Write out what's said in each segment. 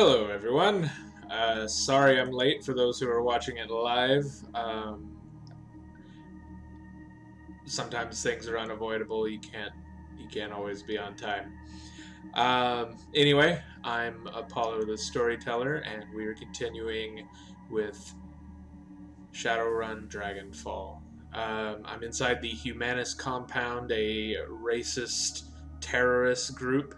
Hello, everyone. Sorry I'm late for those who are watching it live. Sometimes things are unavoidable. You can't always be on time. Anyway, I'm Apollo the Storyteller, and we are continuing with Shadowrun Dragonfall. I'm inside the Humanist compound, a racist terrorist group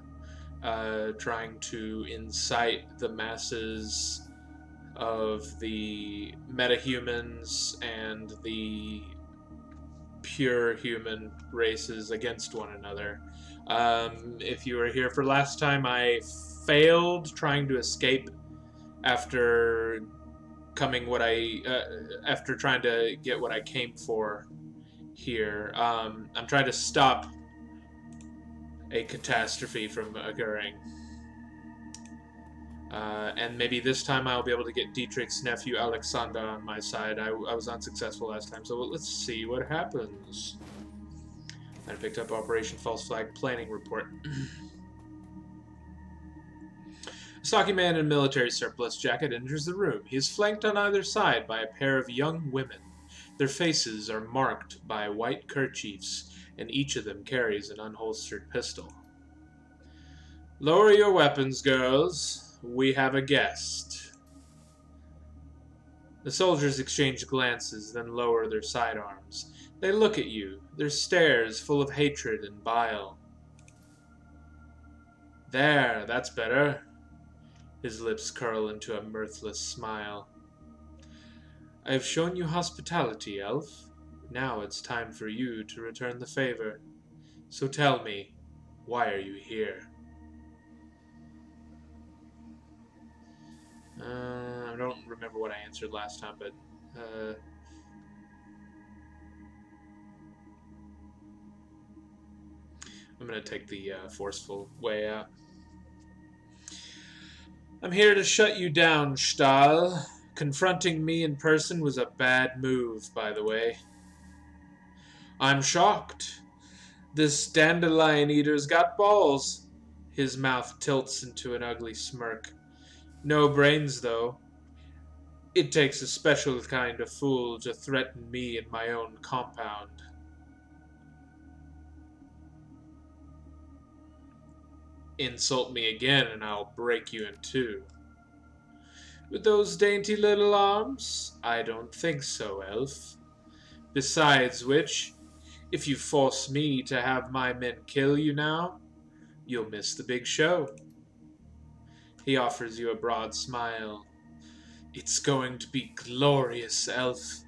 trying to incite the masses of the metahumans and the pure human races against one another. If you were here for last time, I failed trying to escape after after trying to get what I came for here. I'm trying to stop a catastrophe from occurring. And maybe this time I'll be able to get Dietrich's nephew Alexander on my side. I was unsuccessful last time, so let's see what happens. I picked up Operation False Flag Planning Report. A stocky man in a military surplus jacket enters the room. He is flanked on either side by a pair of young women. Their faces are marked by white kerchiefs, and each of them carries an unholstered pistol. Lower your weapons, girls. We have a guest. The soldiers exchange glances, then lower their sidearms. They look at you, their stares full of hatred and bile. There, that's better. His lips curl into a mirthless smile. I have shown you hospitality, elf. Now it's time for you to return the favor. So tell me, why are you here? I don't remember what I answered last time, but I'm going to take the forceful way out. I'm here to shut you down, Stahl. Confronting me in person was a bad move, by the way. I'm shocked. This dandelion eater's got balls. His mouth tilts into an ugly smirk. No brains, though. It takes a special kind of fool to threaten me in my own compound. Insult me again and I'll break you in two. With those dainty little arms? I don't think so, elf. Besides which, if you force me to have my men kill you now, you'll miss the big show. He offers you a broad smile. It's going to be glorious, elf.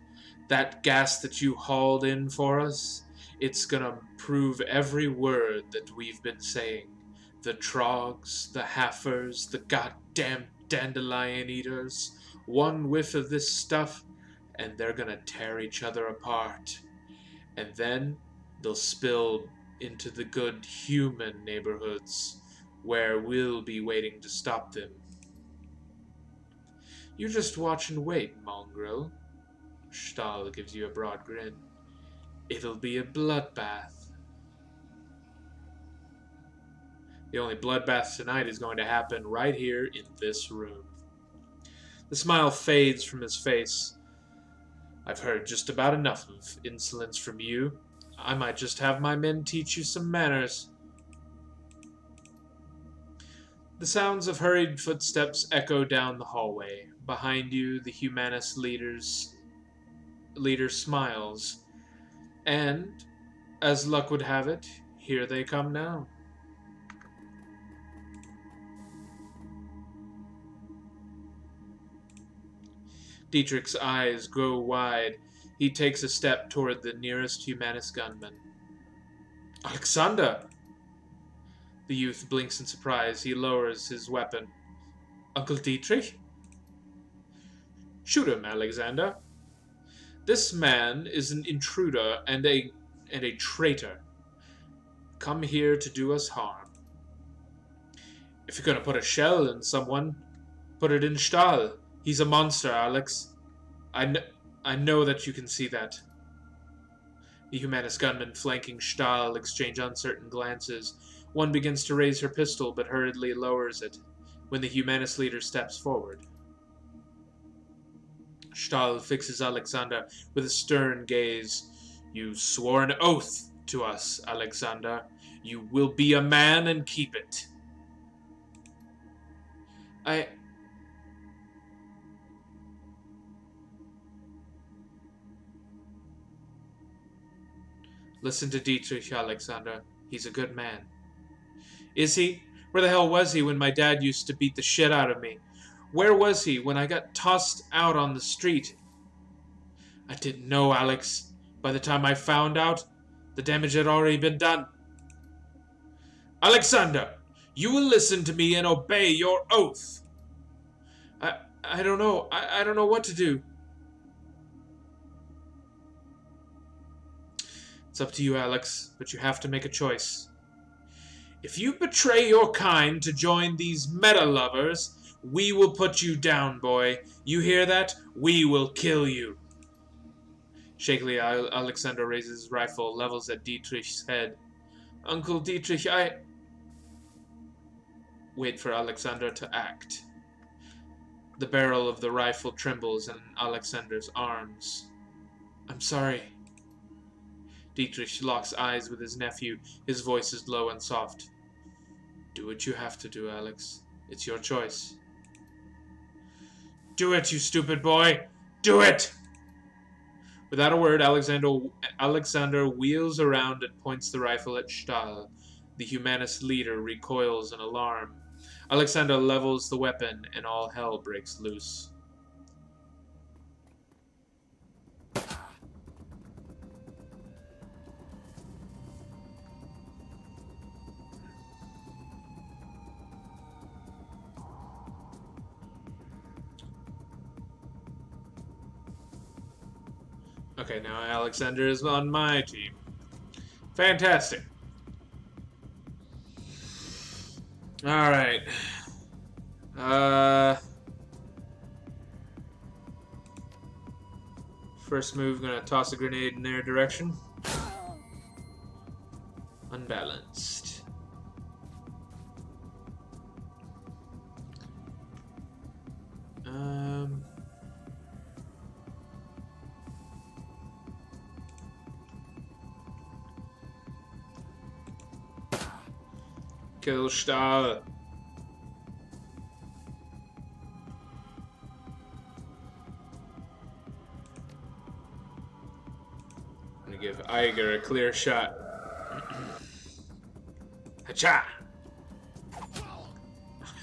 That gas that you hauled in for us, it's gonna prove every word that we've been saying. The trogs, the halfers, the goddamn dandelion eaters. One whiff of this stuff, and they're gonna tear each other apart. And then they'll spill into the good human neighborhoods, where we'll be waiting to stop them. You just watch and wait, mongrel. Stahl gives you a broad grin. It'll be a bloodbath. The only bloodbath tonight is going to happen right here in this room. The smile fades from his face. I've heard just about enough of insolence from you. I might just have my men teach you some manners. The sounds of hurried footsteps echo down the hallway. Behind you, the humanist leader smiles. And, as luck would have it, here they come now. Dietrich's eyes grow wide. He takes a step toward the nearest humanist gunman. Alexander! The youth blinks in surprise. He lowers his weapon. Uncle Dietrich? Shoot him, Alexander. This man is an intruder and a traitor. Come here to do us harm. If you're gonna put a shell in someone, put it in Stahl. He's a monster, Alex. I know that you can see that. The humanist gunmen flanking Stahl exchange uncertain glances. One begins to raise her pistol, but hurriedly lowers it. when the Humanist leader steps forward. Stahl fixes Alexander with a stern gaze. You swore an oath to us, Alexander. You will be a man and keep it. Listen to Dietrich, Alexander. He's a good man. Is he? Where the hell was he when my dad used to beat the shit out of me? Where was he when I got tossed out on the street? I didn't know, Alex. By the time I found out, the damage had already been done. Alexander, you will listen to me and obey your oath. I don't know. I don't know what to do. It's up to you, Alex, but you have to make a choice. If you betray your kind to join these meta-lovers, we will put you down, boy. You hear that? We will kill you. Shakily, Alexander raises his rifle, levels at Dietrich's head. Uncle Dietrich, Wait for Alexander to act. The barrel of the rifle trembles in Alexander's arms. I'm sorry. Dietrich locks eyes with his nephew. His voice is low and soft. Do what you have to do, Alex. It's your choice. Do it, you stupid boy! Do it! Without a word, Alexander wheels around and points the rifle at Stahl. The Humanist leader recoils in alarm. Alexander levels the weapon, and all hell breaks loose. Okay, now Alexander is on my team. Fantastic. Alright. First move, gonna toss a grenade in their direction. Unbalanced. Kill Stahl. I'm gonna give Iger a clear shot. Hacha!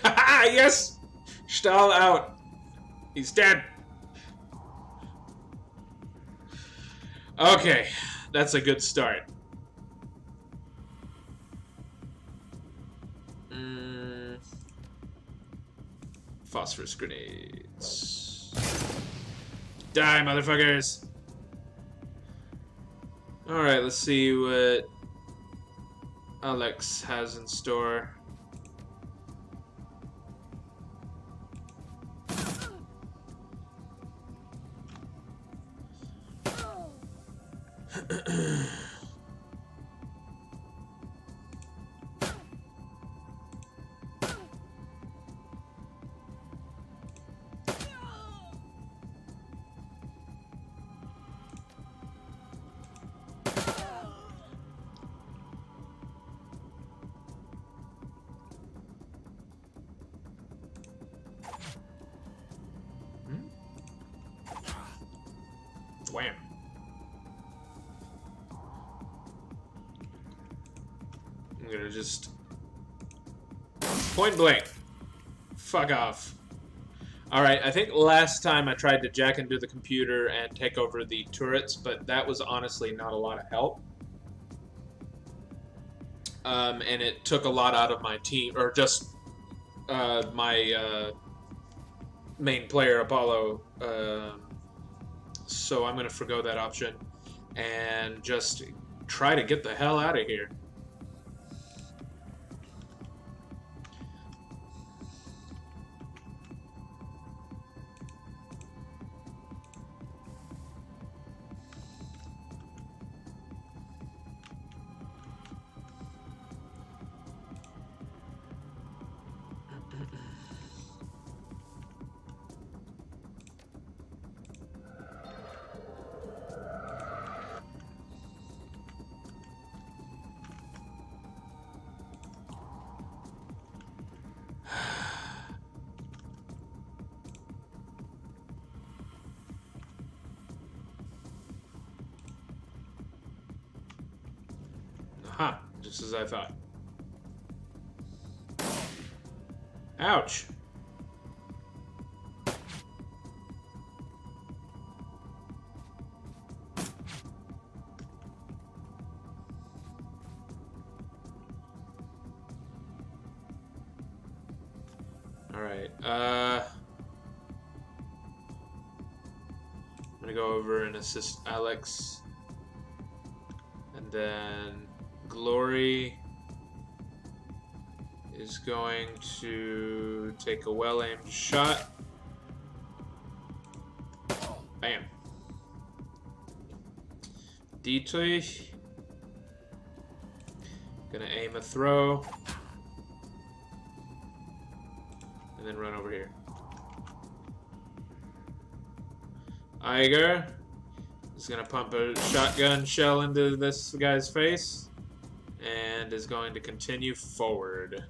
Haha! Yes! Stahl out. He's dead. Okay, that's a good start. Phosphorus grenades. Die, motherfuckers! Alright, let's see what Alex has in store. Wham. I'm gonna just point blank. Fuck off. Alright, I think last time I tried to jack into the computer and take over the turrets, but that was honestly not a lot of help. And it took a lot out of my team, or just my main player, Apollo. So I'm going to forgo that option and just try to get the hell out of here. just as I thought. Ouch. Alright, I'm gonna go over and assist Alex. And then Glory is going to take a well-aimed shot. Bam. Dietrich. Gonna aim a throw. And then run over here. Iger is gonna pump a shotgun shell into this guy's face. And is going to continue forward.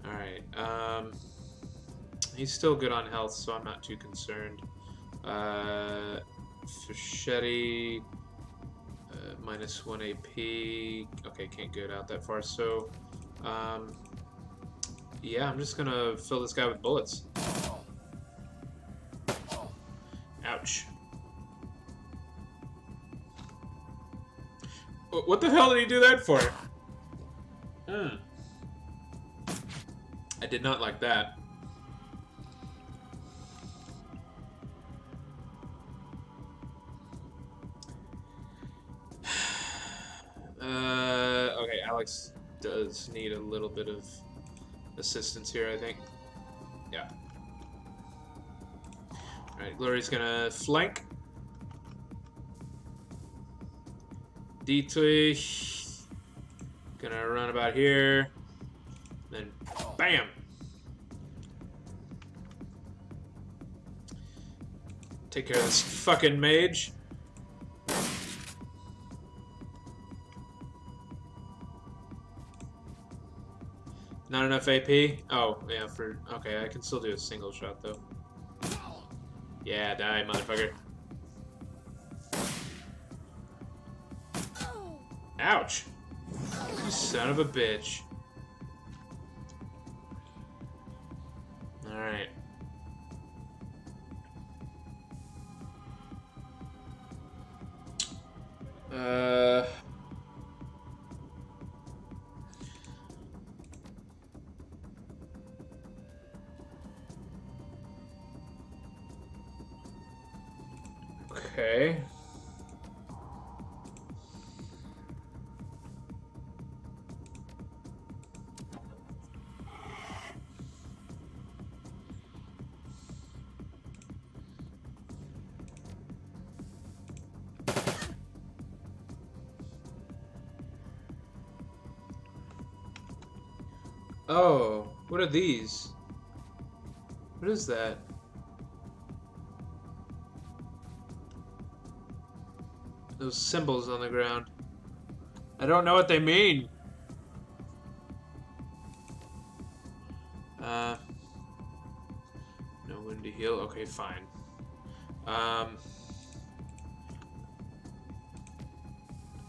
Alright, he's still good on health, so I'm not too concerned. Fischetti, -1 AP. Okay, can't get out that far, so, yeah, I'm just gonna fill this guy with bullets. Ouch. What the hell did he do that for? I did not like that. Okay, Alex does need a little bit of assistance here, I think. Yeah. Alright, Glory's gonna flank. Dietrich. Gonna run about here. Then, bam! Take care of this fucking mage. Not enough AP? Oh, yeah, for... Okay, I can still do a single shot, though. Yeah, die, motherfucker. Ouch! You son of a bitch. Alright. Okay. Oh, what are these? What is that? Those symbols on the ground. I don't know what they mean. No wound to heal. Okay, fine. Alright,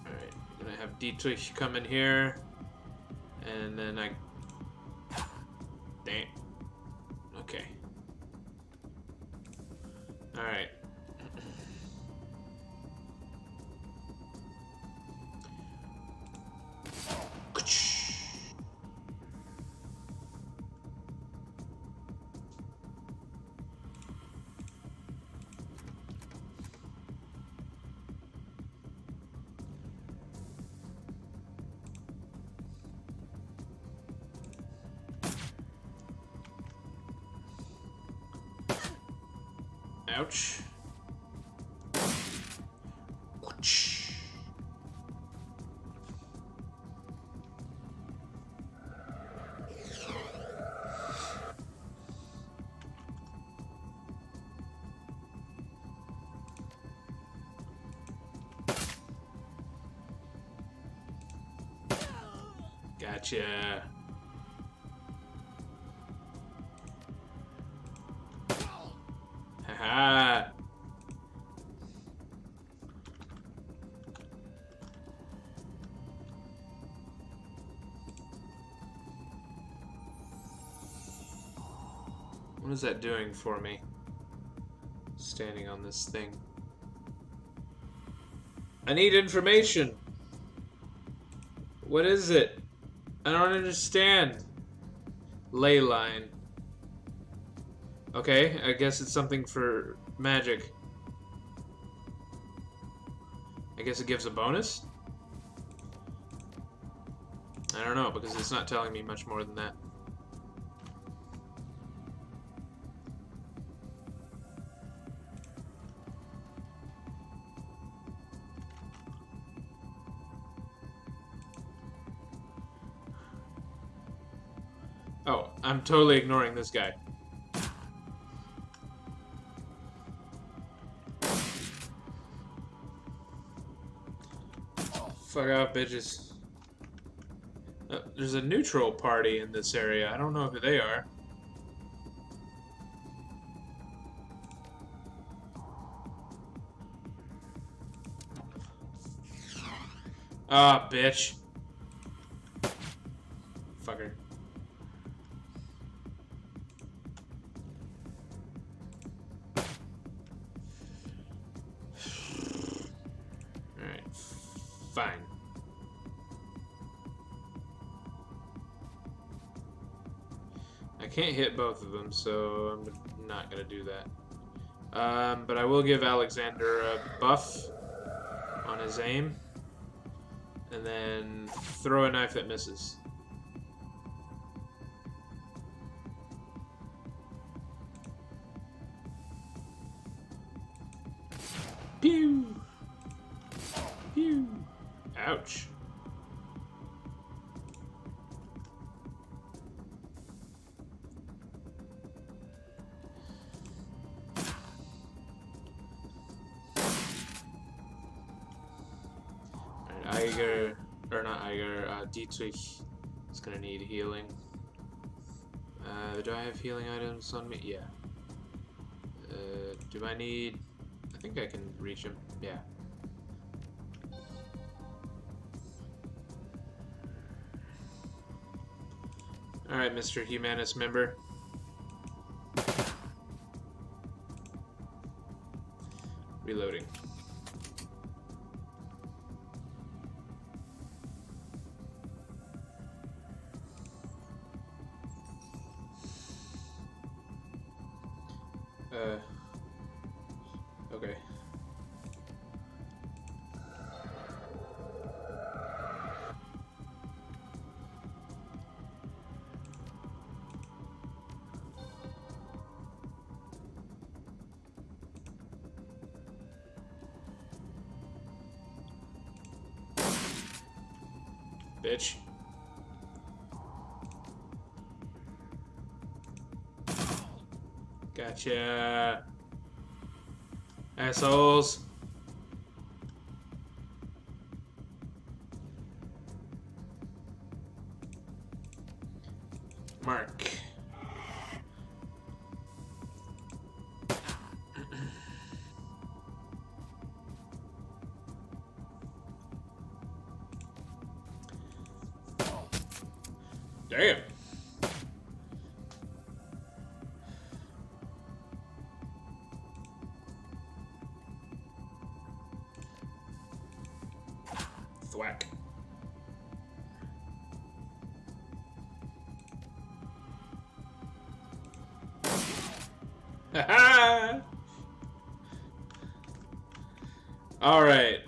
I'm gonna have Dietrich come in here. And then I... Damn. Okay. Alright. Ouch. Gotcha. Haha. What is that doing for me? Standing on this thing. I need information. What is it? I don't understand. Ley line. Okay, I guess it's something for magic. I guess it gives a bonus? I don't know, because it's not telling me much more than that. Oh, I'm totally ignoring this guy. Fuck off, bitches. There's a neutral party in this area. I don't know who they are. Ah, bitch. Fucker. Alright. Fine. I can't hit both of them, so I'm not gonna do that. But I will give Alexander a buff on his aim. And then throw a knife that misses. Pew! Pew! Ouch. Eiger, or not Eiger, Dietrich is gonna need healing. Do I have healing items on me? Yeah. Do I need... I think I can reach him. Yeah. Alright, Mr. Humanist member. Reloading. Okay. Bitch. Gotcha. Assholes. Mark. Damn. Thwack. Ha All right.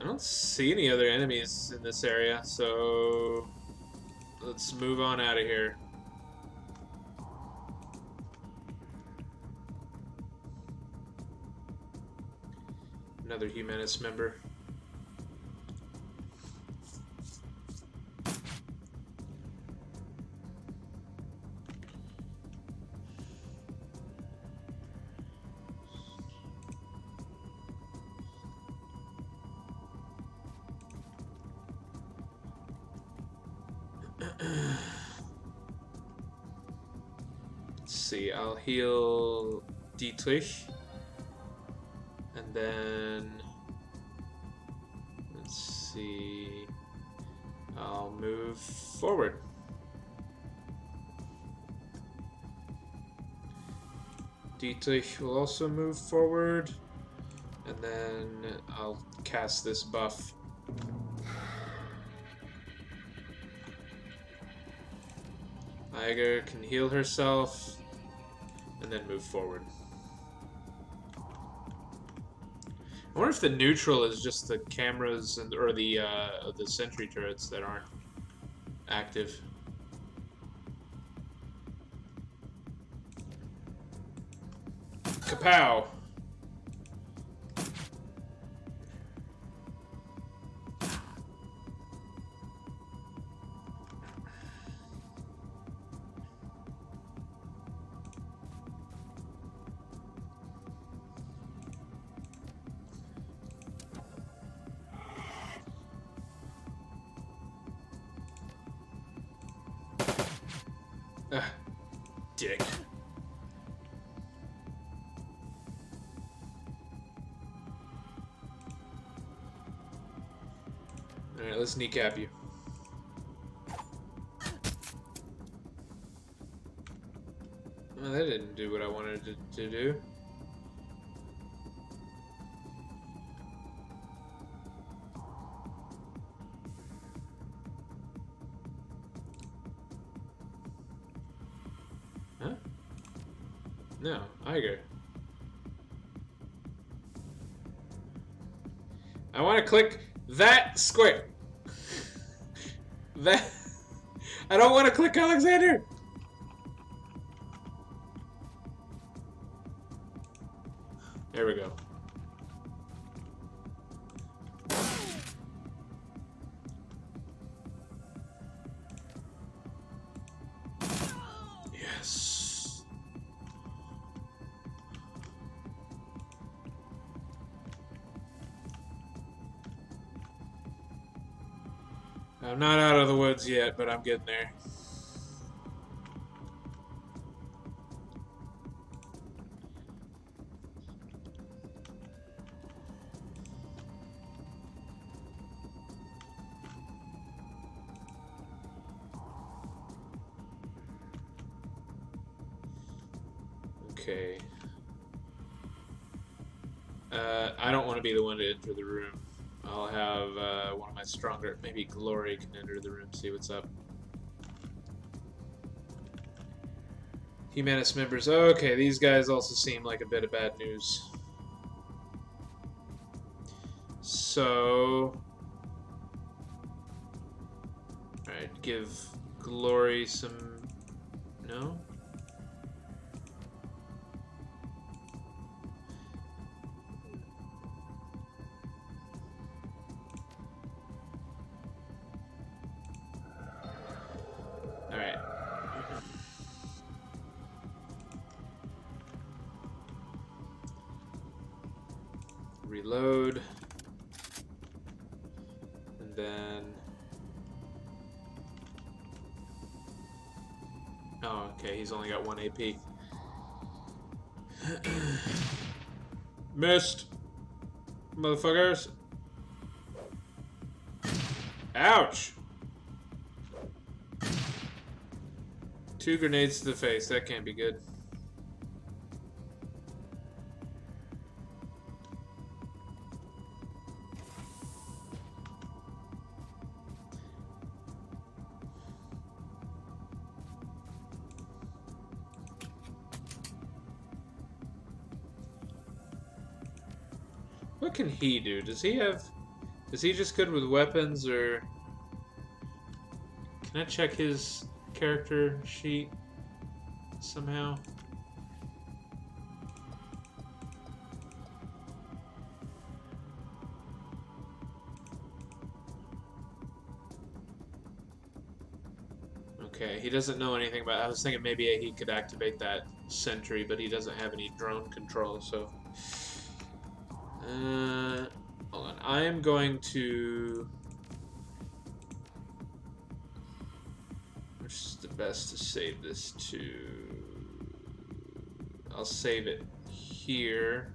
I don't see any other enemies in this area, so let's move on out of here. Another Humanist member. Let's see, I'll heal Dietrich. And then, let's see, I'll move forward. Dietrich will also move forward. And then I'll cast this buff. Iger can heal herself. And then move forward. I wonder if the neutral is just the cameras and or the sentry turrets that aren't active. Kapow! Dick. Alright, let's kneecap you. Well, that didn't do what I wanted to do. Huh? No, Iger. I want to click that square. That. I don't want to click Alexander. There we go. Yes. I'm not out of the woods yet, but I'm getting there. Okay. I don't want to be the one to enter the room. I'll have one of my stronger, maybe Glory can enter the room, see what's up. Humanist members. Okay, these guys also seem like a bit of bad news. So... Alright, give Glory some... No? Alright. Reload. And then... Oh, okay, he's only got 1 AP. Missed! Motherfuckers! Ouch! 2 grenades to the face, that can't be good. What can he do? Does he just good with weapons, or can I check his character sheet somehow? Okay, he doesn't know anything about it. I was thinking maybe he could activate that sentry, but he doesn't have any drone control, so... hold on. I am going to... Which is the best to save this to? I'll save it here.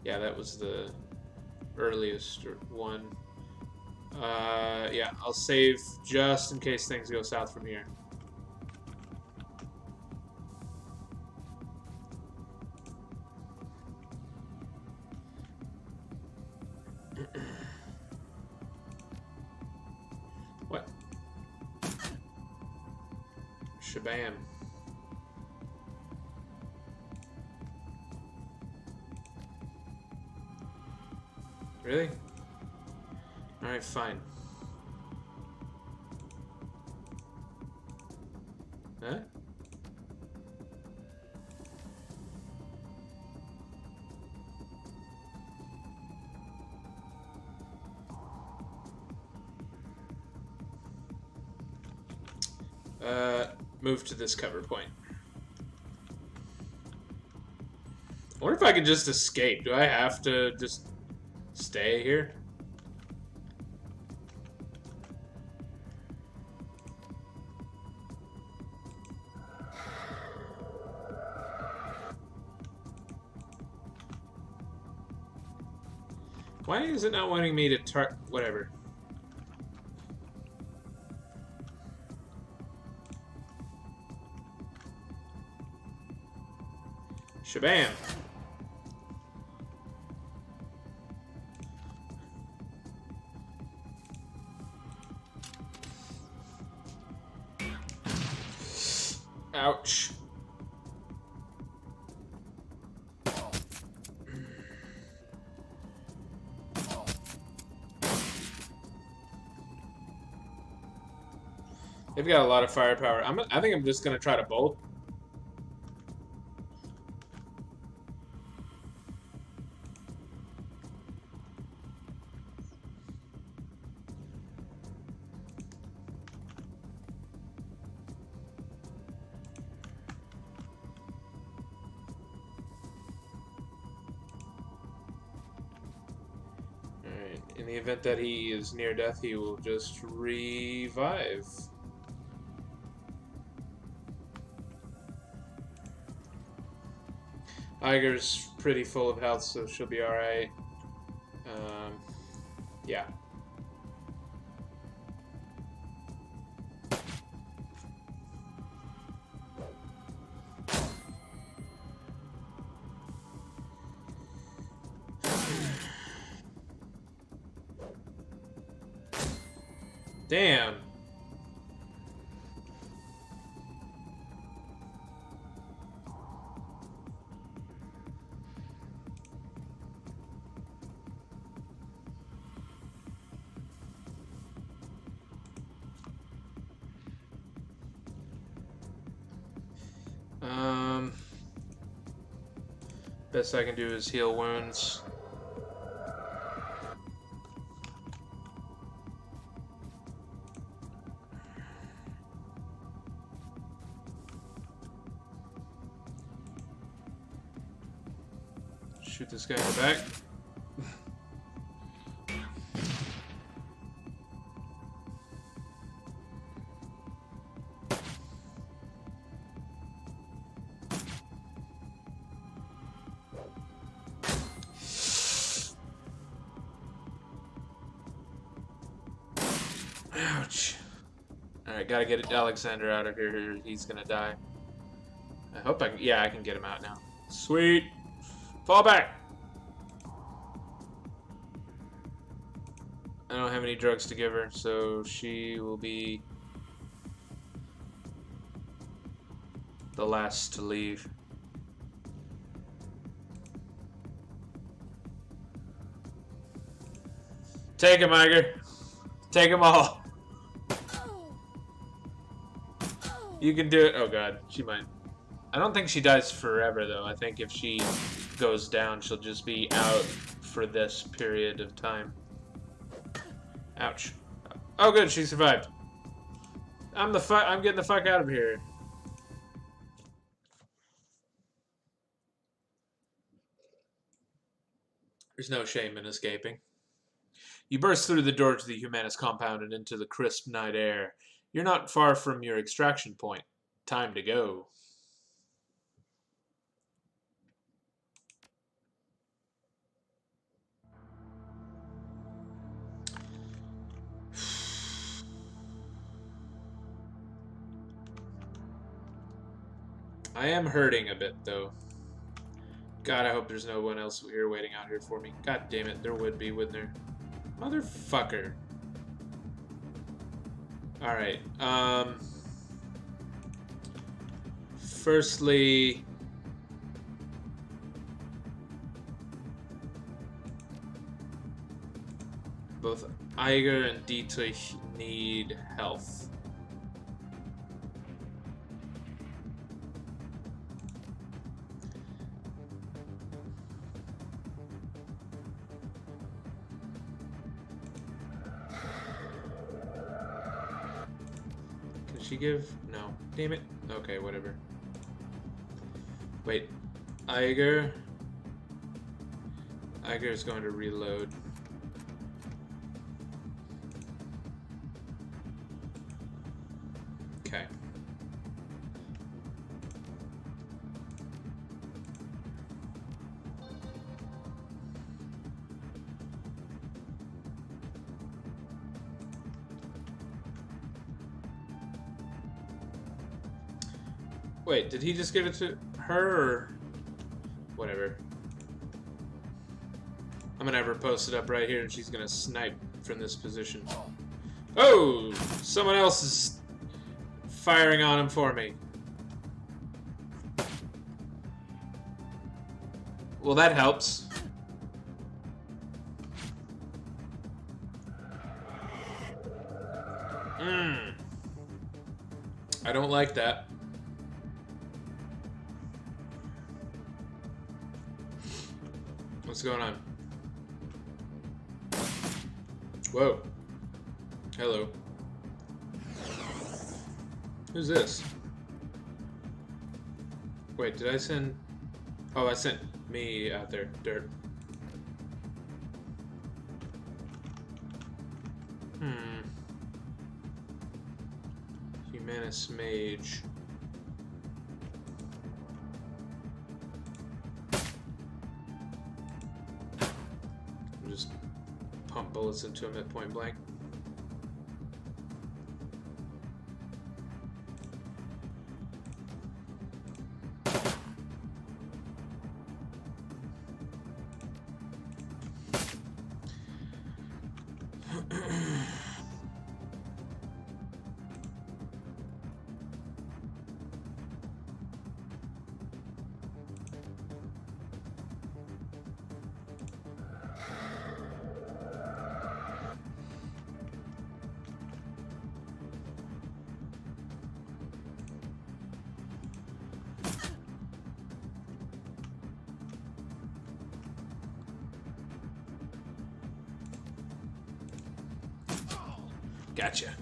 Yeah, that was the earliest one. Yeah, I'll save just in case things go south from here. What? Shabam. Really? Alright, fine. Huh? Move to this cover point. I wonder if I could just escape. Do I have to just stay here? Why is it not wanting me to whatever? Shabam! Ouch. They've got a lot of firepower. I think I'm just gonna try to bolt. Alright, in the event that he is near death, he will just revive. Iger's pretty full of health, so she'll be alright. Yeah. Damn. Best I can do is heal wounds. Shoot this guy in the back. Ouch. Alright, gotta get Alexander out of here. He's gonna die. I hope I can. Yeah, I can get him out now. Sweet. Fall back! I don't have any drugs to give her, so she will be the last to leave. Take him, Iger. Take them all. You can do it. Oh god, she might. I don't think she dies forever though. I think if she goes down, she'll just be out for this period of time. Ouch. Oh good, she survived. I'm getting the fuck out of here. There's no shame in escaping. You burst through the door to the Humanist compound and into the crisp night air. You're not far from your extraction point. Time to go. I am hurting a bit, though. God, I hope there's no one else here waiting out here for me. God damn it, there would be, wouldn't there? Motherfucker. Alright, firstly, both Iger and Dietrich need health. Can she give? No. Damn it. Okay, whatever. Wait. Iger is going to reload. Okay. Wait, did he just give it to her or whatever? I'm gonna have her posted up right here and she's gonna snipe from this position. Oh! Someone else is firing on him for me. Well, that helps. I don't like that. What's going on? Whoa. Hello. Who's this? Wait, did I send... Oh, I sent me out there. Dirt. Humanus Mage. Just pump bullets into him at point blank. Gotcha.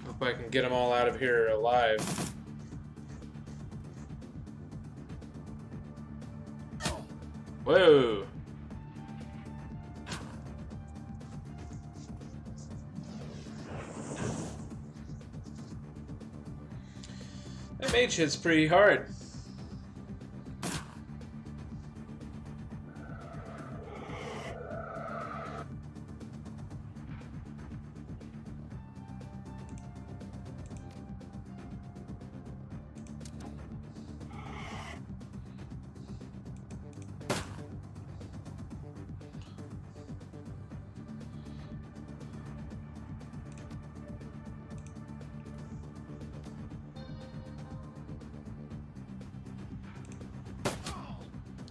Hope I can get them all out of here alive. Whoa! That mage hits pretty hard.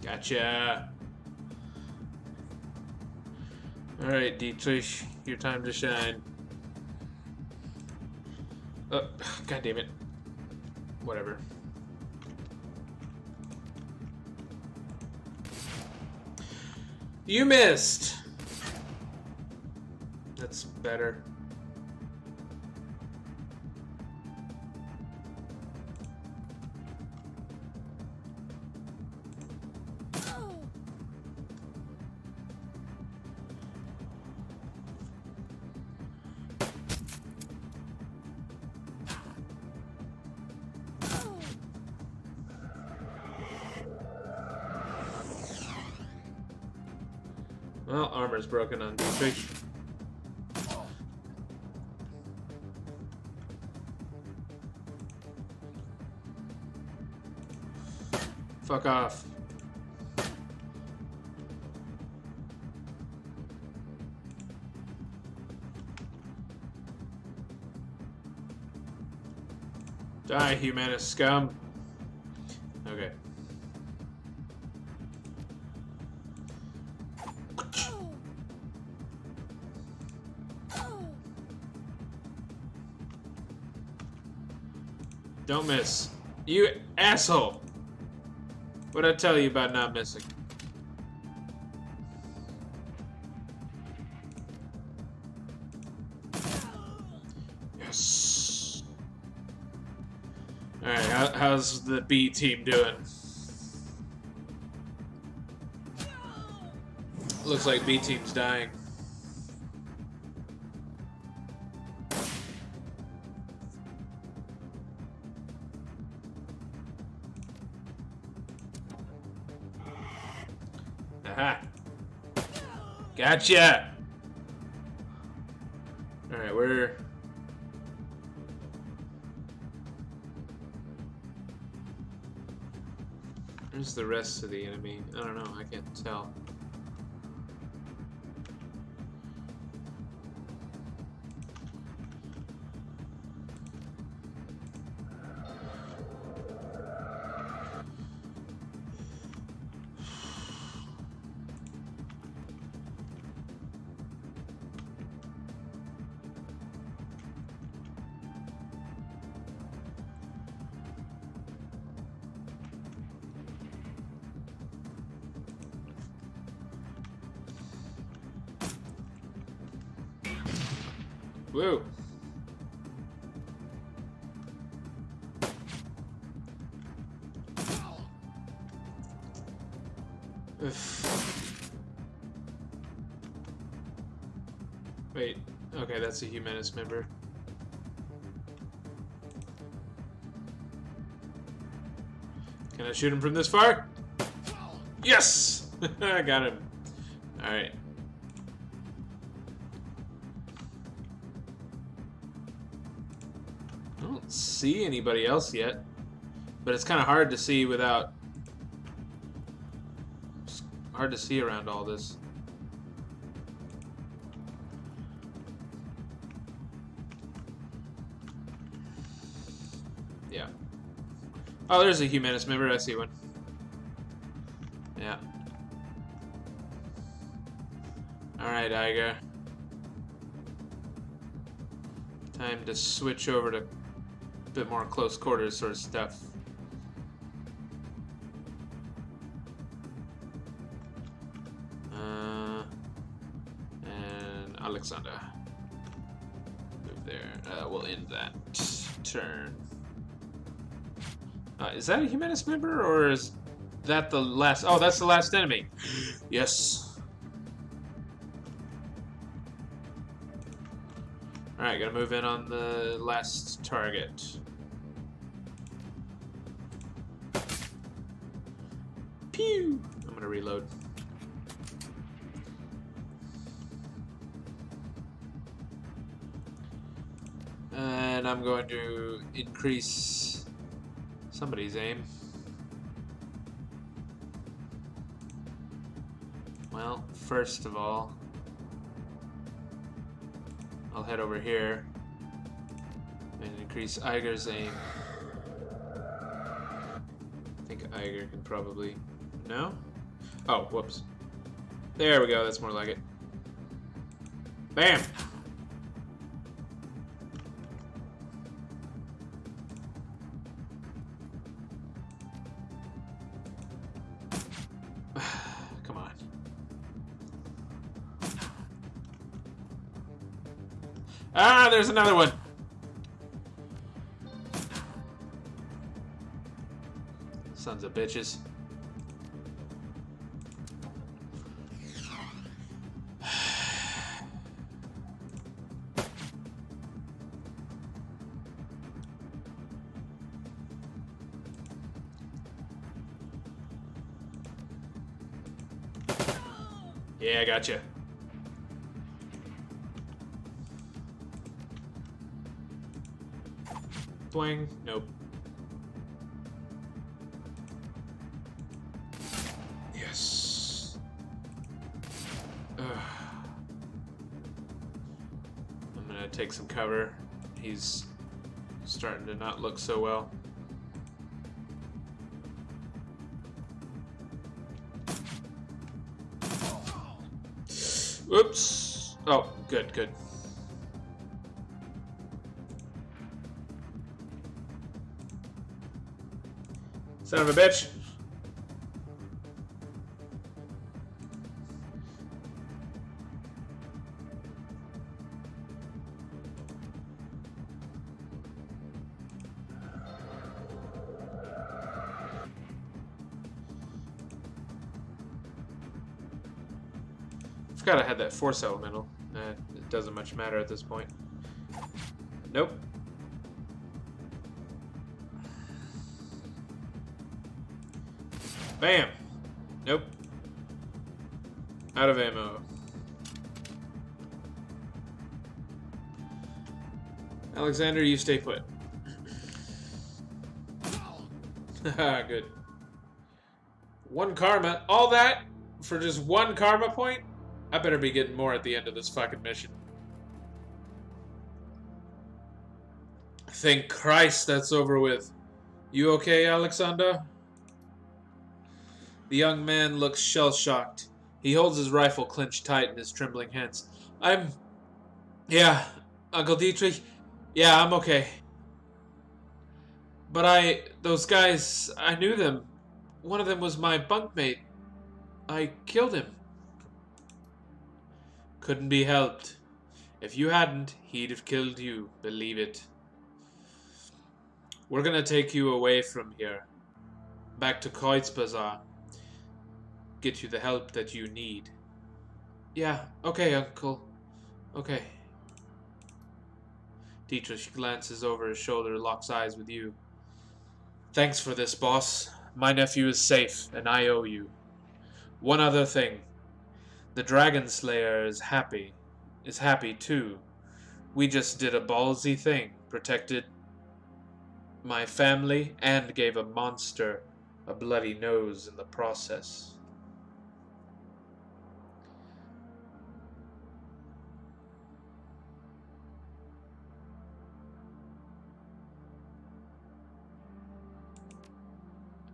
Gotcha. Alright, Dietrich, your time to shine. Oh, god damn it. Whatever. You missed! That's better. Well, armor's broken on Dietrich. Fuck off. Die, humanist scum. Okay. Don't miss. You asshole! What'd I tell you about not missing? Yes. Alright, how's the B team doing? Looks like B team's dying. Aha! Gotcha! Alright, where's the rest of the enemy? I don't know, I can't tell. Woo! Wait, okay, that's a humanist member. Can I shoot him from this far? Yes! I got him. Alright. I don't see anybody else yet, but it's kind of hard to see without... It's hard to see around all this. Yeah. Oh, there's a humanist member. I see one. Yeah. Alright, Iger. Time to switch over to a bit more close quarters sort of stuff. And Alexander. Move there. We'll end that turn. Is that a humanist member, or is that the last? Oh, that's the last enemy. Yes. Alright, gotta move in on the last target. Pew! I'm gonna reload. And I'm going to increase somebody's aim. Well, first of all, I'll head over here and increase Iger's aim. I think Iger can probably... No? Oh, whoops. There we go, that's more like it. Bam! Come on. Ah, there's another one. Sons of bitches. Yeah, I gotcha. Boing. Nope. Yes. Ugh. I'm gonna take some cover. He's Starting to not look so well. Oops. Oh, good, good. Son of a bitch. Forgot I had that force elemental. It doesn't much matter at this point. Nope. Bam! Nope. Out of ammo. Alexander, you stay put. Haha, good. 1 karma. All that for just 1 karma point? I better be getting more at the end of this fucking mission. Thank Christ that's over with. You okay, Alexander? The young man looks shell-shocked. He holds his rifle clenched tight in his trembling hands. Yeah, Uncle Dietrich. Yeah, I'm okay. But those guys, I knew them. One of them was my bunkmate. I killed him. Couldn't be helped. If you hadn't, he'd have killed you, believe it. We're gonna take you away from here. Back to Kreuzbazaar. Get you the help that you need. Yeah, okay, Uncle. Okay. Dietrich glances over his shoulder, locks eyes with you. Thanks for this, boss. My nephew is safe, and I owe you. One other thing. The Dragon Slayer is happy. Is happy, too. We just did a ballsy thing. Protected my family, and gave a monster a bloody nose in the process.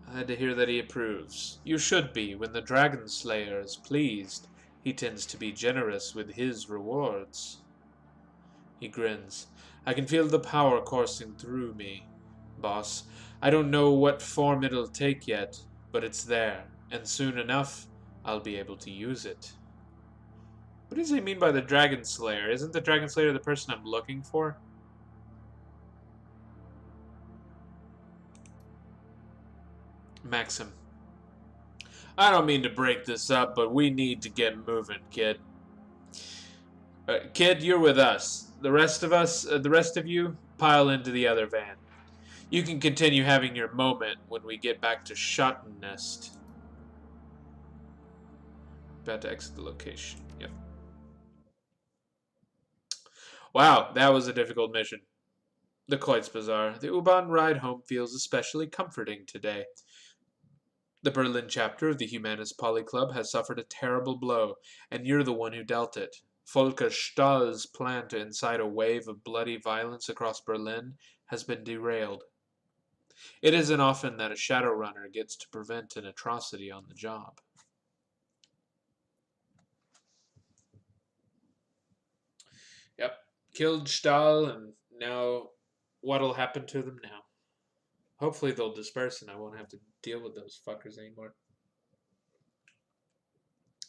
Glad to hear that he approves. You should be. When the Dragon Slayer is pleased, he tends to be generous with his rewards. He grins. I can feel the power coursing through me, boss. I don't know what form it'll take yet, but it's there, and soon enough, I'll be able to use it. What does he mean by the Dragon Slayer? Isn't the Dragon Slayer the person I'm looking for? Maxim. I don't mean to break this up, but we need to get moving, kid. Kid, you're with us. The rest of you, pile into the other van. You can continue having your moment when we get back to Schottennest. About to exit the location. Yep. Wow, that was a difficult mission. The Kreuzbazaar. The U-Bahn ride home feels especially comforting today. The Berlin chapter of the Humanist Poly Club has suffered a terrible blow, and you're the one who dealt it. Volker Stahl's plan to incite a wave of bloody violence across Berlin has been derailed. It isn't often that a Shadowrunner gets to prevent an atrocity on the job. Yep. Killed Stahl, and now what'll happen to them now? Hopefully they'll disperse and I won't have to deal with those fuckers anymore.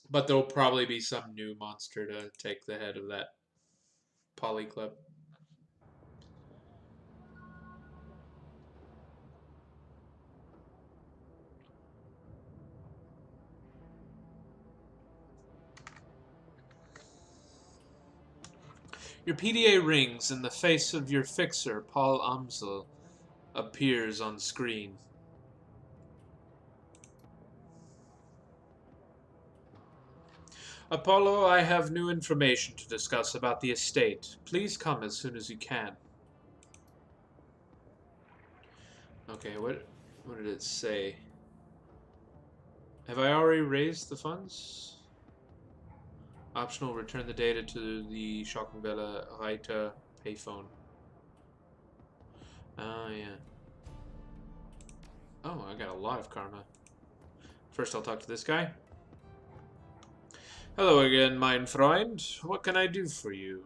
But there'll probably be some new monster to take the head of that Poly Club. Your PDA rings and the face of your fixer, Paul Amsel, appears on screen. Apollo, I have new information to discuss about the estate. Please come as soon as you can. Okay, what did it say? Have I already raised the funds? Optional, return the data to the Schockenwelle Reiter payphone. Oh, yeah. Oh, I got a lot of karma. First, I'll talk to this guy. Hello again, mein Freund. What can I do for you?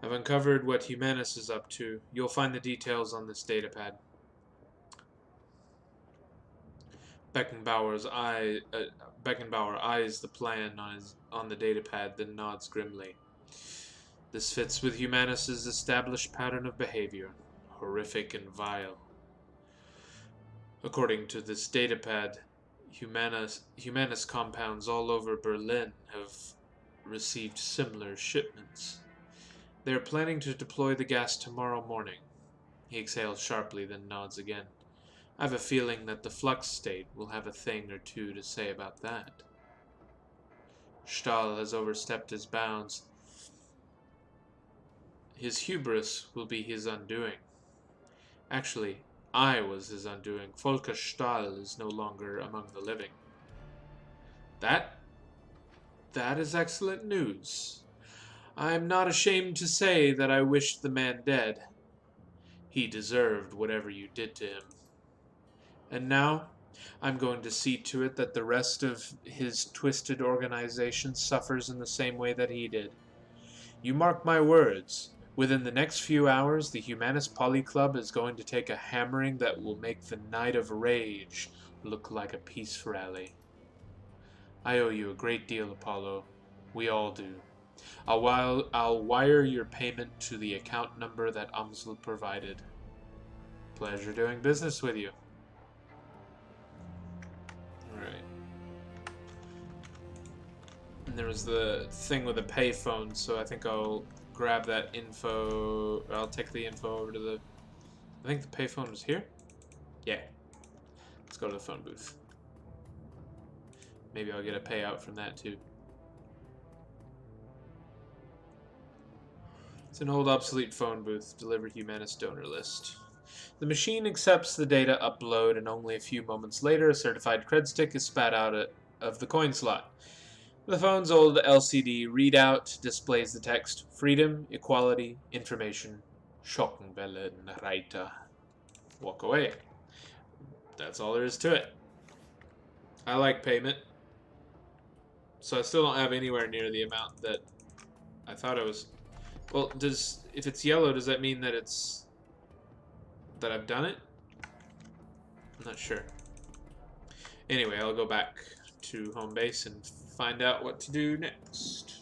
I've uncovered what Humanus is up to. You'll find the details on this datapad. Beckenbauer eyes the plan on the datapad, then nods grimly. This fits with Humanus's established pattern of behavior, horrific and vile. According to this datapad, Humanus compounds all over Berlin have received similar shipments. They are planning to deploy the gas tomorrow morning. He exhales sharply, then nods again. I have a feeling that the Flux State will have a thing or two to say about that. Stahl has overstepped his bounds. His hubris will be his undoing. Actually, I was his undoing. Volker Stahl is no longer among the living. That is excellent news. I am not ashamed to say that I wished the man dead. He deserved whatever you did to him. And now, I'm going to see to it that the rest of his twisted organization suffers in the same way that he did. You mark my words. Within the next few hours, the Humanus Poly Club is going to take a hammering that will make the Night of Rage look like a peace rally. I owe you a great deal, Apollo. We all do. I'll wire your payment to the account number that Amsel provided. Pleasure doing business with you. Alright. And there was the thing with the payphone, so I think I'll grab that info. I'll take the info over to the... I think the payphone was here? Yeah. Let's go to the phone booth. Maybe I'll get a payout from that too. It's an old obsolete phone booth. Deliver Humanus donor list. The machine accepts the data upload, and only a few moments later a certified cred stick is spat out of the coin slot. The phone's old LCD readout displays the text, Freedom, Equality, Information, Schockenwelle, Reiter. Walk away. That's all there is to it. I like payment. So I still don't have anywhere near the amount that I thought I was... Well, if it's yellow, does that mean that that I've done it? I'm not sure. Anyway, I'll go back to home base and find out what to do next.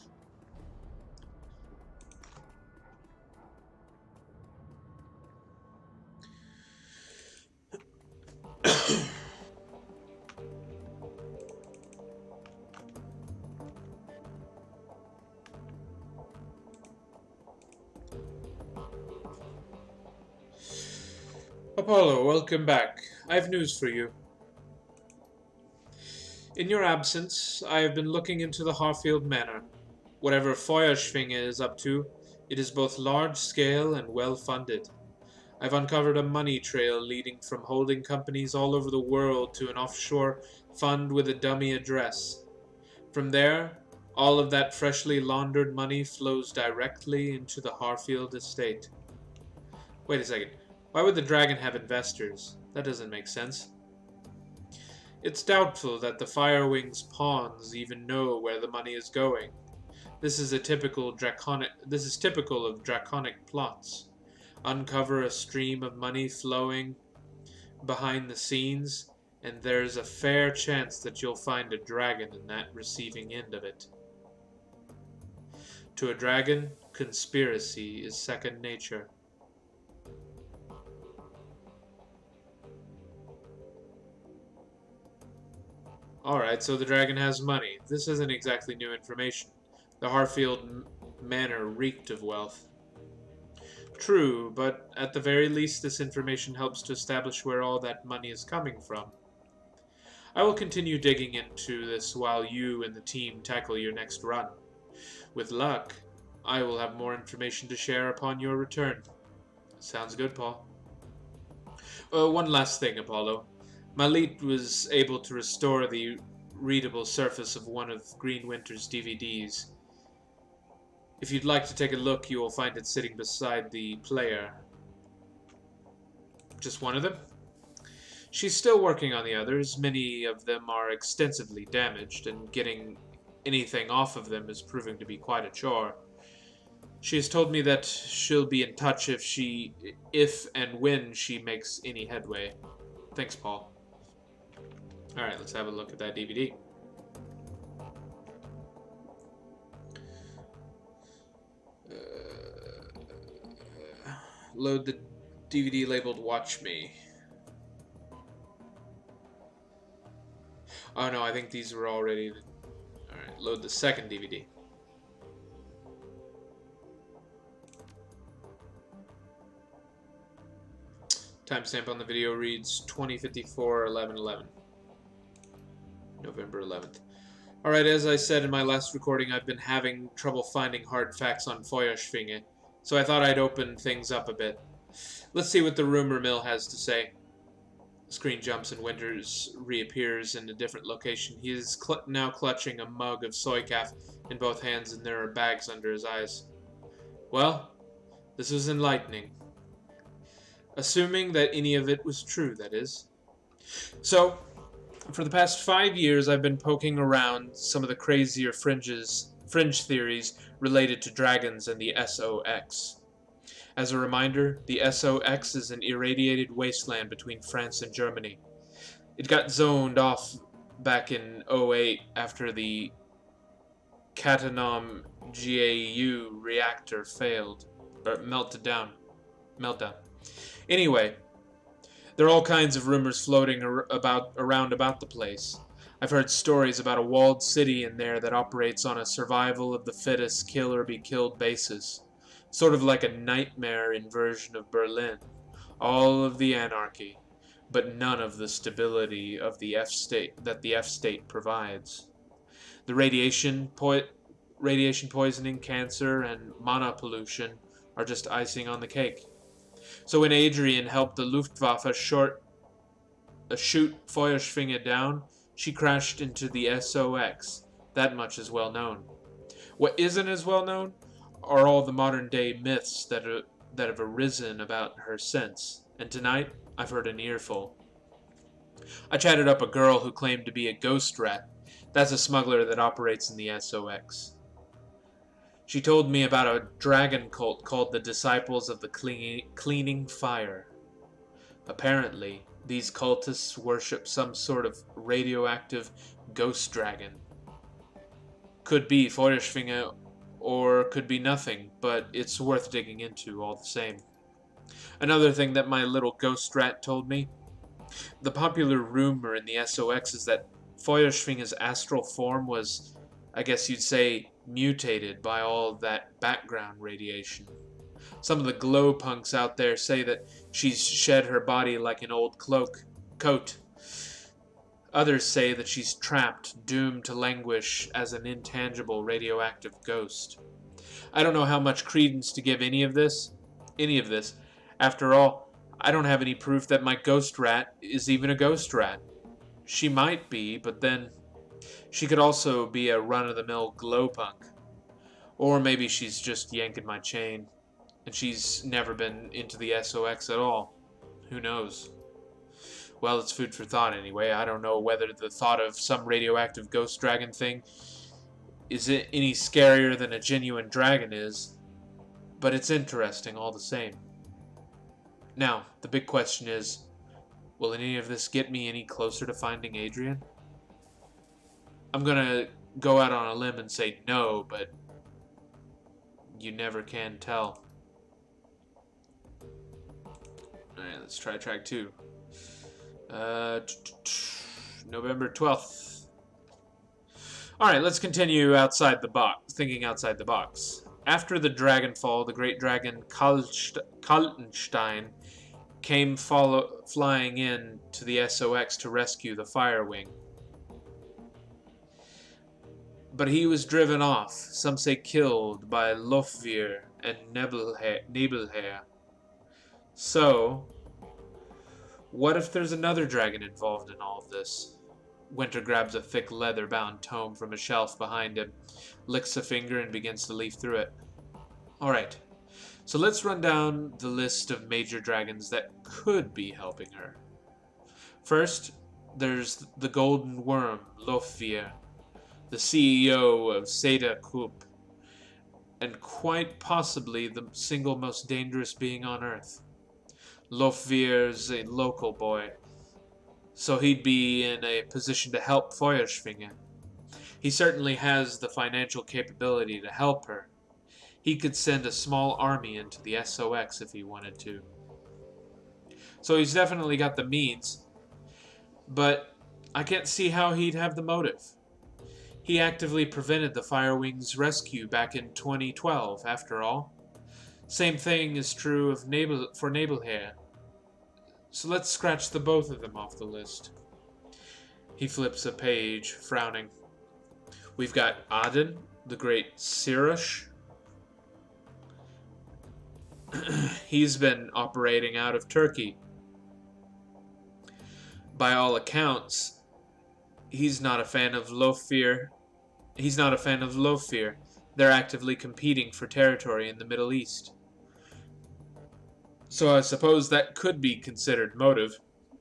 Apollo, welcome back. I have news for you. In your absence, I have been looking into the Harfield Manor. Whatever Feuerschwinge is up to, it is both large-scale and well-funded. I've uncovered a money trail leading from holding companies all over the world to an offshore fund with a dummy address. From there, all of that freshly laundered money flows directly into the Harfield estate. Wait a second. Why would the dragon have investors? That doesn't make sense. It's doubtful that the Firewing's pawns even know where the money is going. This is typical of draconic plots. Uncover a stream of money flowing behind the scenes, and there's a fair chance that you'll find a dragon in that receiving end of it. To a dragon, conspiracy is second nature. Alright, so the dragon has money. This isn't exactly new information. The Harfield Manor reeked of wealth. True, but at the very least this information helps to establish where all that money is coming from. I will continue digging into this while you and the team tackle your next run. With luck, I will have more information to share upon your return. Sounds good, Paul. One last thing, Apollo. Malit was able to restore the readable surface of one of Green Winter's DVDs. If you'd like to take a look, you will find it sitting beside the player. Just one of them? She's still working on the others. Many of them are extensively damaged, and getting anything off of them is proving to be quite a chore. She has told me that she'll be in touch if and when she makes any headway. Thanks, Paul. Alright, let's have a look at that DVD. Load the DVD labeled Watch Me. Oh no, I think these were already... Alright, load the second DVD. Timestamp on the video reads 2054-11-11. November 11th. Alright, as I said in my last recording, I've been having trouble finding hard facts on Feuerschwinge, so I thought I'd open things up a bit. Let's see what the rumor mill has to say. The screen jumps and Winters reappears in a different location. He is now clutching a mug of soy calf in both hands, and there are bags under his eyes. Well, this was enlightening. Assuming that any of it was true, that is. So, for the past 5 years, I've been poking around some of the crazier fringe theories related to dragons and the SOX. As a reminder, the SOX is an irradiated wasteland between France and Germany. It got zoned off back in 2008 after the Cattenom GAU reactor failed, or meltdown. Anyway, there are all kinds of rumors floating around about the place. I've heard stories about a walled city in there that operates on a survival of the fittest, kill or be killed basis. Sort of like a nightmare inversion of Berlin. All of the anarchy, but none of the stability of the F-state that the F-state provides. The radiation poisoning, cancer, and mana pollution are just icing on the cake. So when Adrian helped the Luftwaffe shoot Feuerschwinge down, she crashed into the SOX. That much is well known. What isn't as well known are all the modern-day myths that have arisen about her since, and tonight I've heard an earful. I chatted up a girl who claimed to be a ghost rat. That's a smuggler that operates in the SOX. She told me about a dragon cult called the Disciples of the Cleaning Fire. Apparently, these cultists worship some sort of radioactive ghost dragon. Could be Feuerschwinge, or could be nothing, but it's worth digging into all the same. Another thing that my little ghost rat told me, the popular rumor in the SOX is that Feuerschwinge's astral form was, I guess you'd say, mutated by all that background radiation. Some of the glow punks out there say that she's shed her body like an old coat. Others say that she's trapped, doomed to languish as an intangible radioactive ghost. I don't know how much credence to give any of this. After all, I don't have any proof that my ghost rat is even a ghost rat. She might be, but then she could also be a run-of-the-mill glowpunk. Or maybe she's just yanking my chain, and she's never been into the SOX at all. Who knows? Well, it's food for thought anyway. I don't know whether the thought of some radioactive ghost dragon thing is any scarier than a genuine dragon is, but it's interesting all the same. Now, the big question is, will any of this get me any closer to finding Adrian? I'm gonna go out on a limb and say no, but you never can tell. Alright, let's try track 2. November 12th. Alright, let's continue outside the box, thinking outside the box. After the Dragonfall, the great dragon Kaltenstein came flying in to the SOX to rescue the Firewing. But he was driven off, some say killed, by Lofvir and Nebelhair. So, What if there's another dragon involved in all of this? Winter grabs a thick leather-bound tome from a shelf behind him, licks a finger, and begins to leaf through it. Alright, so let's run down the list of major dragons that could be helping her. First, there's the Golden Worm, Lofvir, the CEO of Seda Kup, and quite possibly the single most dangerous being on Earth. Lofvir's a local boy, so he'd be in a position to help Feuerschwinge. He certainly has the financial capability to help her. He could send a small army into the SOX if he wanted to. So he's definitely got the means, but I can't see how he'd have the motive. He actively prevented the Firewing's rescue back in 2012, after all. Same thing is true of Nabelheer. So let's scratch the both of them off the list. He flips a page, frowning. We've got Aden, the great Sirush. He's been operating out of Turkey. By all accounts, he's not a fan of Lofvir. They're actively competing for territory in the Middle East. So I suppose that could be considered motive.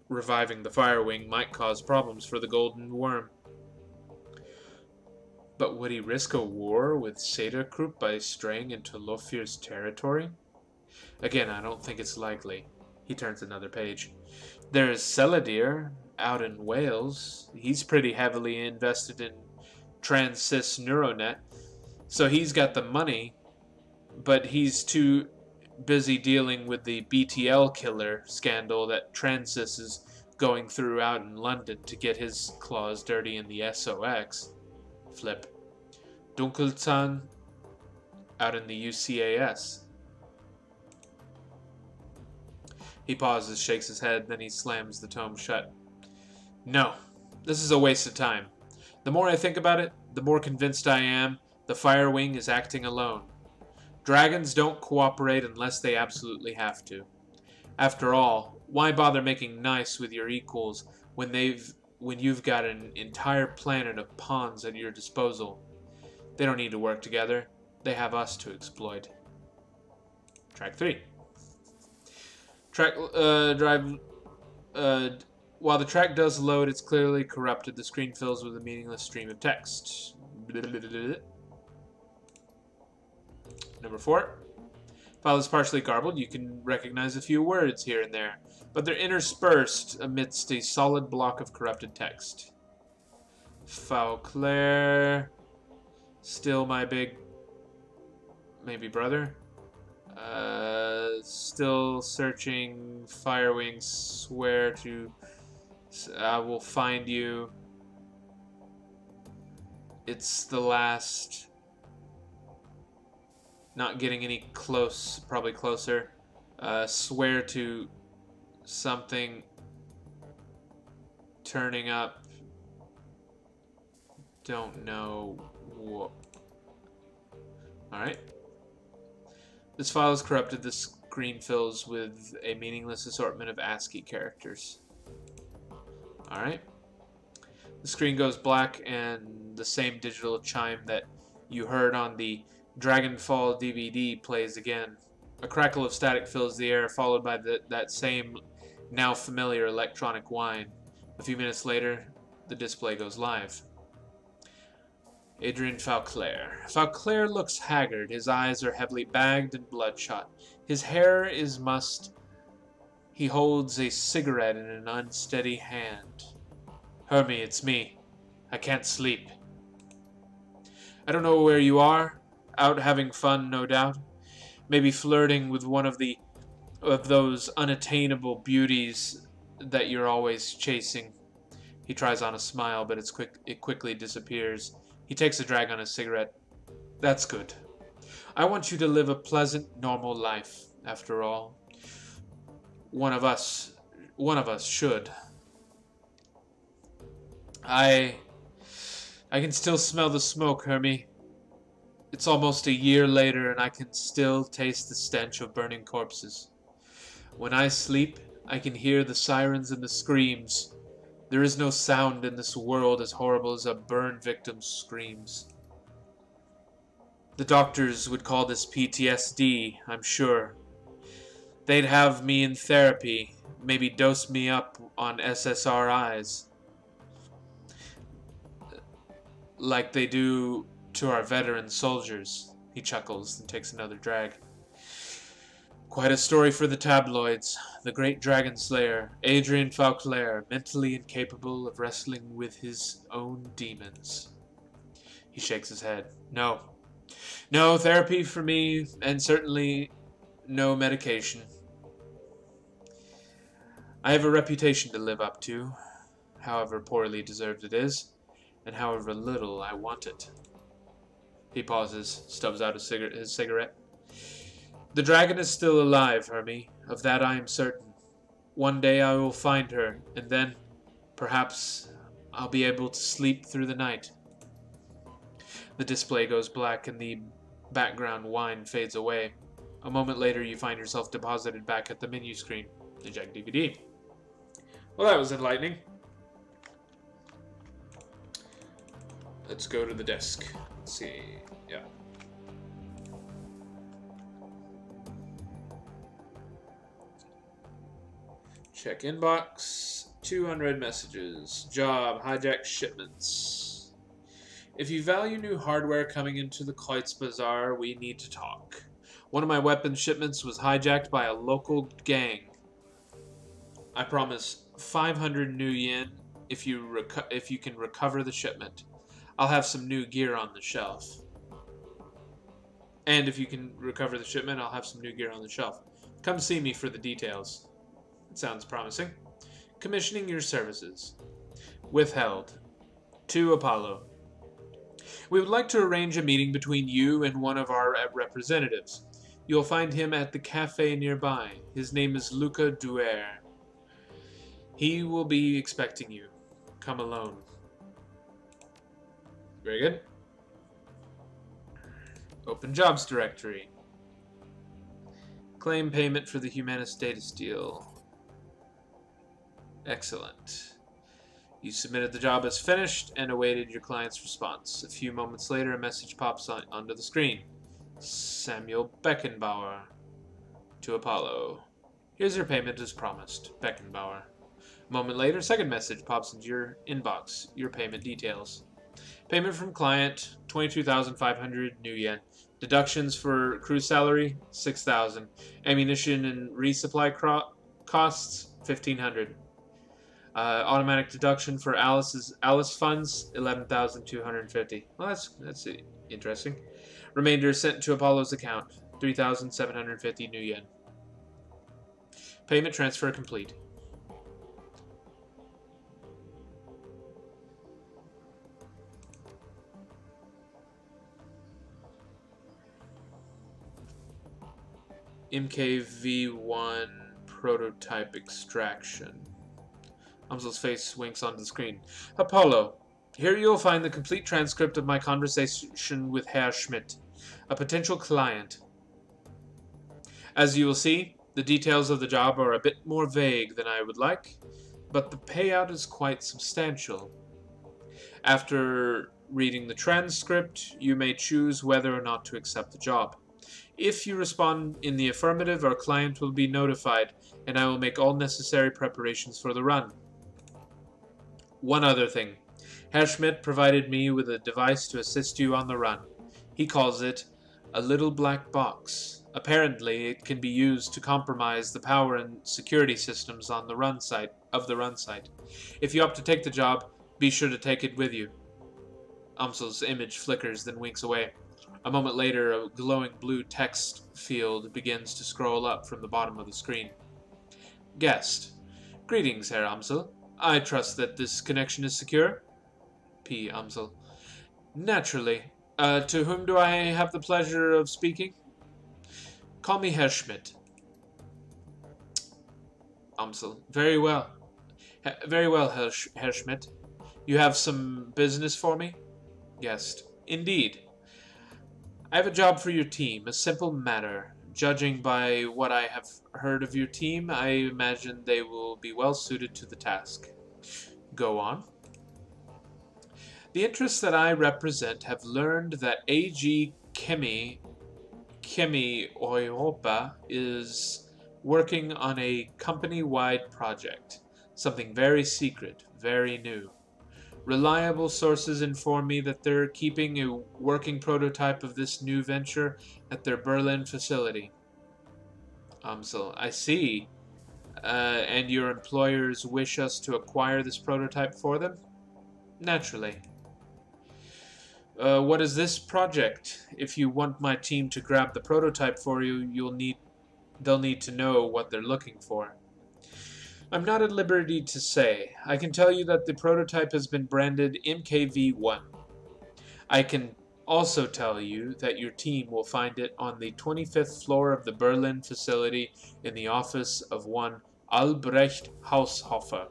Reviving the Firewing might cause problems for the Golden Worm. But would he risk a war with Sederkrupp by straying into Lofvir's territory? Again, I don't think it's likely. He turns another page. There's Seladir, out in Wales. He's pretty heavily invested in Transys Neuronet, so he's got the money, but he's too busy dealing with the BTL killer scandal that Transys is going through out in London to get his claws dirty in the SOX. Flip. Dunkelzahn, out in the UCAS. He pauses, shakes his head, then he slams the tome shut. No, this is a waste of time. The more I think about it, the more convinced I am the Firewing is acting alone. Dragons don't cooperate unless they absolutely have to. After all, why bother making nice with your equals when you've got an entire planet of pawns at your disposal? They don't need to work together. They have us to exploit. Track 3. While the track does load, it's clearly corrupted. The screen fills with a meaningless stream of text. Number 4. File is partially garbled. You can recognize a few words here and there, but they're interspersed amidst a solid block of corrupted text. Fauclair, still my big, maybe brother. Still searching. Firewing, swear to. I will find you. It's the last. Not getting any close, probably closer. Swear to something. Turning up. Don't know what. Alright. This file is corrupted. The screen fills with a meaningless assortment of ASCII characters. Alright. The screen goes black and the same digital chime that you heard on the Dragonfall DVD plays again. A crackle of static fills the air, followed by that same, now familiar electronic whine. A few minutes later, the display goes live. Adrian Fauclair. Fauclair looks haggard. His eyes are heavily bagged and bloodshot. His hair is mussed. He holds a cigarette in an unsteady hand. Hermie, it's me. I can't sleep. I don't know where you are. Out having fun, no doubt. Maybe flirting with one of those unattainable beauties that you're always chasing. He tries on a smile, but it quickly disappears. He takes a drag on his cigarette. That's good. I want you to live a pleasant, normal life, after all. One of us should. I can still smell the smoke, Hermie. It's almost a year later, and I can still taste the stench of burning corpses. When I sleep, I can hear the sirens and the screams. There is no sound in this world as horrible as a burn victim's screams. The doctors would call this PTSD, I'm sure. They'd have me in therapy, maybe dose me up on SSRIs. Like they do to our veteran soldiers. He chuckles and takes another drag. Quite a story for the tabloids. The great dragon slayer, Adrian Fauclair, mentally incapable of wrestling with his own demons. He shakes his head. No. No therapy for me, and certainly no medication. I have a reputation to live up to, however poorly deserved it is, and however little I want it. He pauses, stubs out his cigarette. The dragon is still alive, Hermie. Of that I am certain. One day I will find her, and then, perhaps, I'll be able to sleep through the night. The display goes black and the background whine fades away. A moment later, you find yourself deposited back at the menu screen. Eject DVD. Well, that was enlightening. Let's go to the desk. Let's see. Yeah. Check inbox. 200 messages. Job. Hijack shipments. If you value new hardware coming into the Kleutz Bazaar, we need to talk. One of my weapons shipments was hijacked by a local gang. I promise 500 new yen if you can recover the shipment. I'll have some new gear on the shelf. And if you can recover the shipment, I'll have some new gear on the shelf. Come see me for the details. It sounds promising. Commissioning your services. Withheld. To Apollo. We would like to arrange a meeting between you and one of our representatives. You'll find him at the cafe nearby. His name is Luca Duer. He will be expecting you. Come alone. Very good. Open jobs directory. Claim payment for the Humanist data steal. Excellent. You submitted the job as finished and awaited your client's response. A few moments later, a message pops onto the screen. Samuel Beckenbauer. To Apollo. Here's your payment as promised. Beckenbauer. A moment later, second message pops into your inbox. Your payment details. Payment from client, 22,500 new yen. Deductions for crew salary, 6,000. Ammunition and resupply costs, 1,500. Automatic deduction for Alice funds, 11,250. Well, that's interesting. Remainder sent to Apollo's account, 3,750 new yen. Payment transfer complete. MKV-1 prototype extraction. Umsel's face winks onto the screen. Apollo, here you'll find the complete transcript of my conversation with Herr Schmidt, a potential client. As you will see, the details of the job are a bit more vague than I would like, but the payout is quite substantial. After reading the transcript, you may choose whether or not to accept the job. If you respond in the affirmative, our client will be notified, and I will make all necessary preparations for the run. One other thing. Herr Schmidt provided me with a device to assist you on the run. He calls it a little black box. Apparently, it can be used to compromise the power and security systems on the run site. If you opt to take the job, be sure to take it with you. Umsel's image flickers, then winks away. A moment later, a glowing blue text field begins to scroll up from the bottom of the screen. Guest. Greetings, Herr Umsel. I trust that this connection is secure? P. Umsel. Naturally. To whom do I have the pleasure of speaking? Call me Herr Schmidt. Umsel. Very well. Very well, Herr Schmidt. You have some business for me? Guest. Indeed. I have a job for your team, a simple matter. Judging by what I have heard of your team, I imagine they will be well suited to the task. Go on. The interests that I represent have learned that AG Chemi Europa is working on a company-wide project. Something very secret, very new. Reliable sources inform me that they're keeping a working prototype of this new venture at their Berlin facility. So I see. And your employers wish us to acquire this prototype for them? Naturally. What is this project? If you want my team to grab the prototype for you, they'll need to know what they're looking for. I'm not at liberty to say. I can tell you that the prototype has been branded MKV-1. I can also tell you that your team will find it on the 25th floor of the Berlin facility in the office of one Albrecht Haushofer.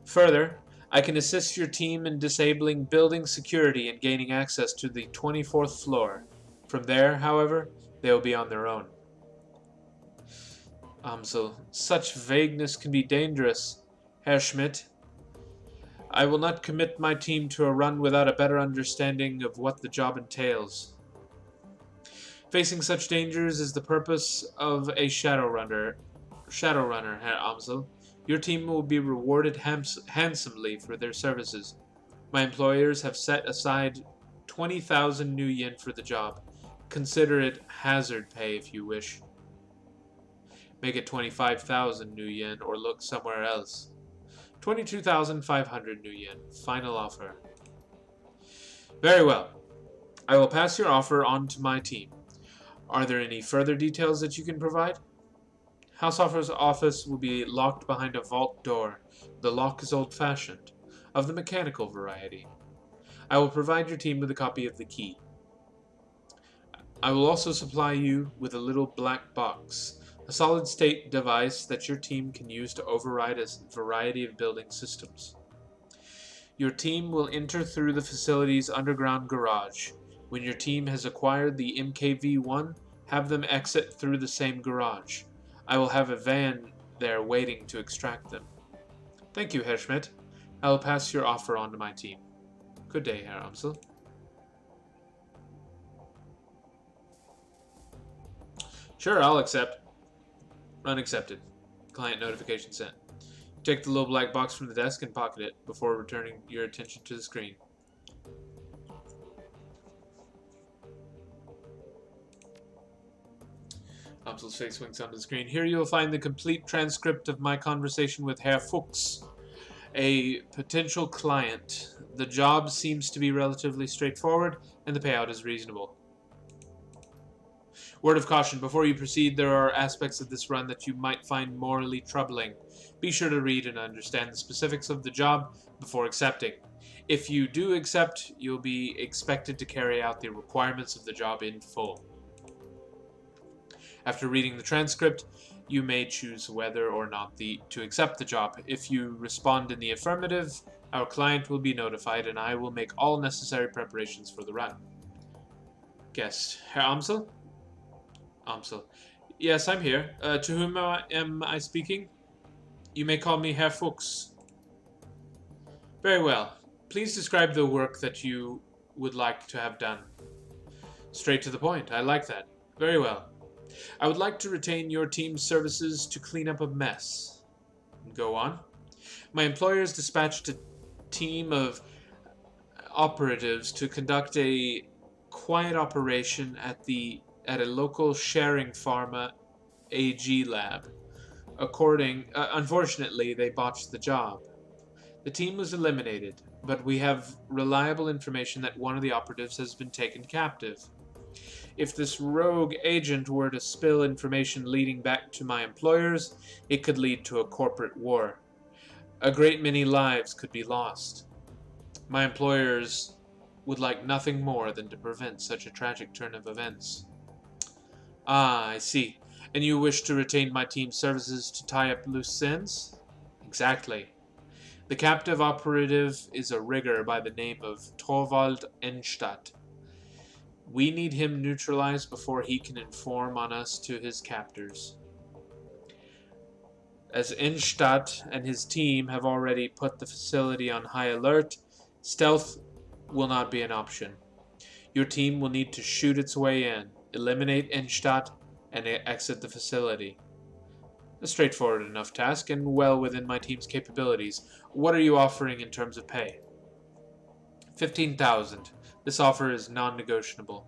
Further, I can assist your team in disabling building security and gaining access to the 24th floor. From there, however, they will be on their own. So such vagueness can be dangerous, Herr Schmidt. I will not commit my team to a run without a better understanding of what the job entails. Facing such dangers is the purpose of a Shadowrunner, Herr Amsel. Your team will be rewarded handsomely for their services. My employers have set aside 20,000 new yen for the job. Consider it hazard pay if you wish. Make it 25,000 new yen or look somewhere else. 22,500 new yen. Final offer. Very well. I will pass your offer on to my team. Are there any further details that you can provide? Haushofer's office will be locked behind a vault door. The lock is old-fashioned, of the mechanical variety. I will provide your team with a copy of the key. I will also supply you with a little black box, a solid-state device that your team can use to override a variety of building systems. Your team will enter through the facility's underground garage. When your team has acquired the MKV-1, have them exit through the same garage. I will have a van there waiting to extract them. Thank you, Herr Schmidt. I will pass your offer on to my team. Good day, Herr Amsel. Sure, I'll accept. Unaccepted. Client notification sent. Take the little black box from the desk and pocket it before returning your attention to the screen. Amsel's face winks onto the screen. Here you will find the complete transcript of my conversation with Herr Fuchs, a potential client. The job seems to be relatively straightforward, and the payout is reasonable. Word of caution, before you proceed, there are aspects of this run that you might find morally troubling. Be sure to read and understand the specifics of the job before accepting. If you do accept, you'll be expected to carry out the requirements of the job in full. After reading the transcript, you may choose whether or not to accept the job. If you respond in the affirmative, our client will be notified and I will make all necessary preparations for the run. Guest, Herr Amsel? Amsel. Yes, I'm here. To whom am I speaking? You may call me Herr Fuchs. Very well. Please describe the work that you would like to have done. Straight to the point. I like that. Very well. I would like to retain your team's services to clean up a mess. Go on. My employers dispatched a team of operatives to conduct a quiet operation at a local sharing pharma AG lab. Unfortunately, they botched the job. The team was eliminated, but we have reliable information that one of the operatives has been taken captive. If this rogue agent were to spill information leading back to my employers, it could lead to a corporate war. A great many lives could be lost. My employers would like nothing more than to prevent such a tragic turn of events. Ah, I see. And you wish to retain my team's services to tie up loose ends? Exactly. The captive operative is a rigger by the name of Torvald Enstadt. We need him neutralized before he can inform on us to his captors. As Innstadt and his team have already put the facility on high alert, stealth will not be an option. Your team will need to shoot its way in, eliminate Innstadt, and exit the facility. A straightforward enough task, and well within my team's capabilities. What are you offering in terms of pay? 15,000. This offer is non-negotiable.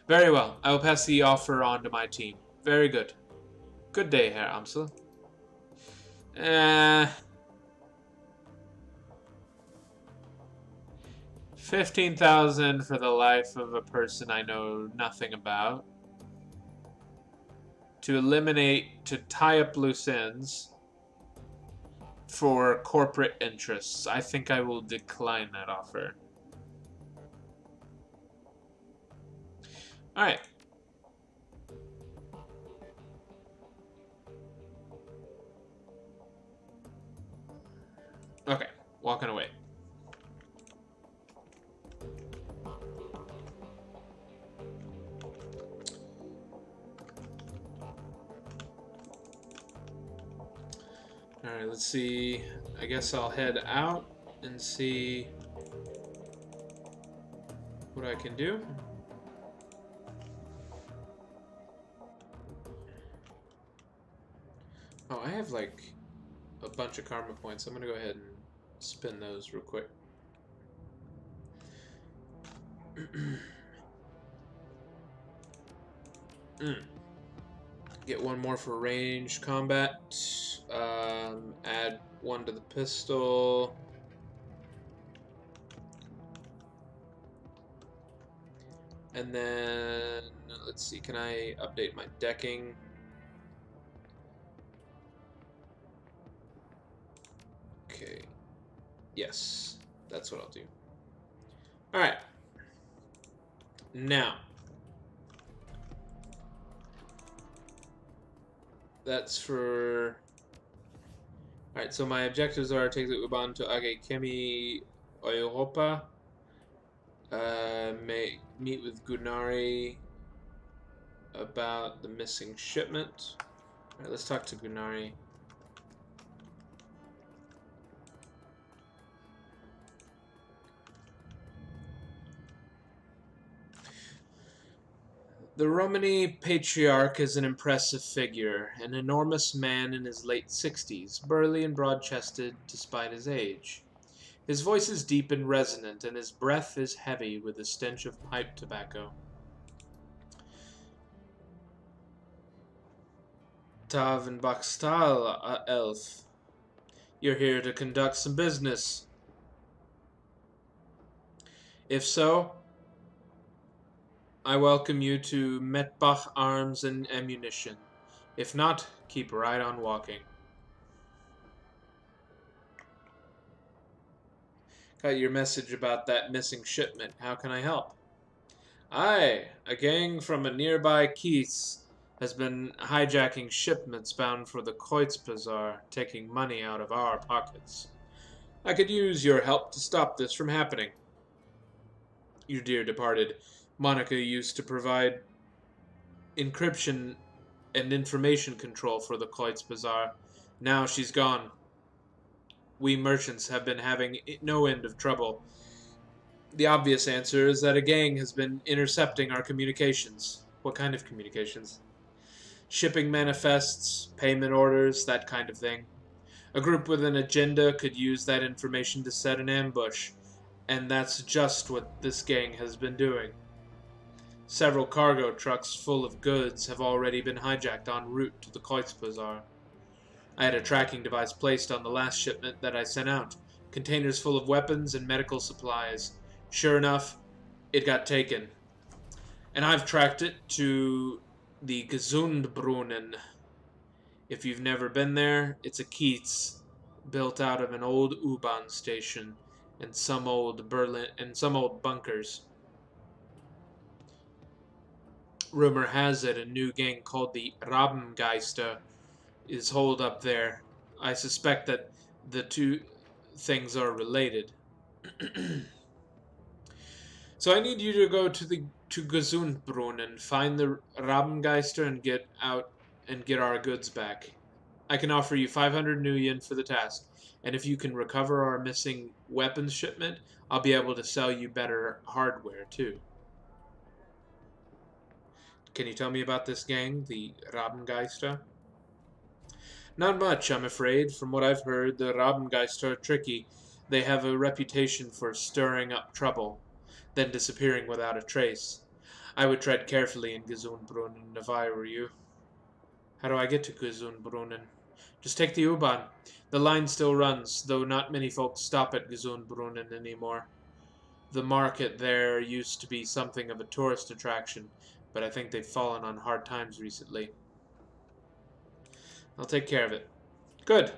Very well. I will pass the offer on to my team. Very good. Good day, Herr Amsel. 15,000 for the life of a person I know nothing about. To eliminate, to tie up loose ends for corporate interests. I think I will decline that offer. Alright. Okay, walking away. Alright, let's see. I guess I'll head out and see what I can do. Oh, I have like a bunch of karma points. I'm gonna go ahead and spin those real quick. Get one more for ranged combat. Add one to the pistol. And then, let's see, can I update my decking? Okay. Yes, that's what I'll do. Alright. Now. That's for... Alright, so my objectives are take the U-Bahn to Age Chemie Europa. Meet with Gunari about the missing shipment. Alright, let's talk to Gunari. The Romani Patriarch is an impressive figure, an enormous man in his late 60s, burly and broad-chested despite his age. His voice is deep and resonant, and his breath is heavy with the stench of pipe tobacco. Tav and Bakstal, elf. You're here to conduct some business. If so, I welcome you to Metbach Arms and Ammunition. If not, keep right on walking. Got your message about that missing shipment. How can I help? Aye, a gang from a nearby Kies has been hijacking shipments bound for the Kreuzbazaar, taking money out of our pockets. I could use your help to stop this from happening. Your dear departed Monica used to provide encryption and information control for the Kreuzbazaar. Now she's gone. We merchants have been having no end of trouble. The obvious answer is that a gang has been intercepting our communications. What kind of communications? Shipping manifests, payment orders, that kind of thing. A group with an agenda could use that information to set an ambush, and that's just what this gang has been doing. Several cargo trucks full of goods have already been hijacked en route to the Kreuzbazaar. I had a tracking device placed on the last shipment that I sent out, containers full of weapons and medical supplies. Sure enough, it got taken. And I've tracked it to the Gesundbrunnen. If you've never been there, it's a Kiez built out of an old U-Bahn station and some old bunkers. Rumor has it a new gang called the Rabengeister is holed up there. I suspect that the two things are related. So I need you to go to Gesundbrunn and find the Rabengeister and get out and get our goods back. I can offer you 500 new yen for the task, and if you can recover our missing weapons shipment, I'll be able to sell you better hardware too. Can you tell me about this gang, the Rabengeister? Not much, I'm afraid. From what I've heard, the Rabengeister are tricky. They have a reputation for stirring up trouble, then disappearing without a trace. I would tread carefully in Gesundbrunnen if I were you. How do I get to Gesundbrunnen? Just take the U-Bahn. The line still runs, though not many folks stop at Gesundbrunnen anymore. The market there used to be something of a tourist attraction, but I think they've fallen on hard times recently. I'll take care of it. Good.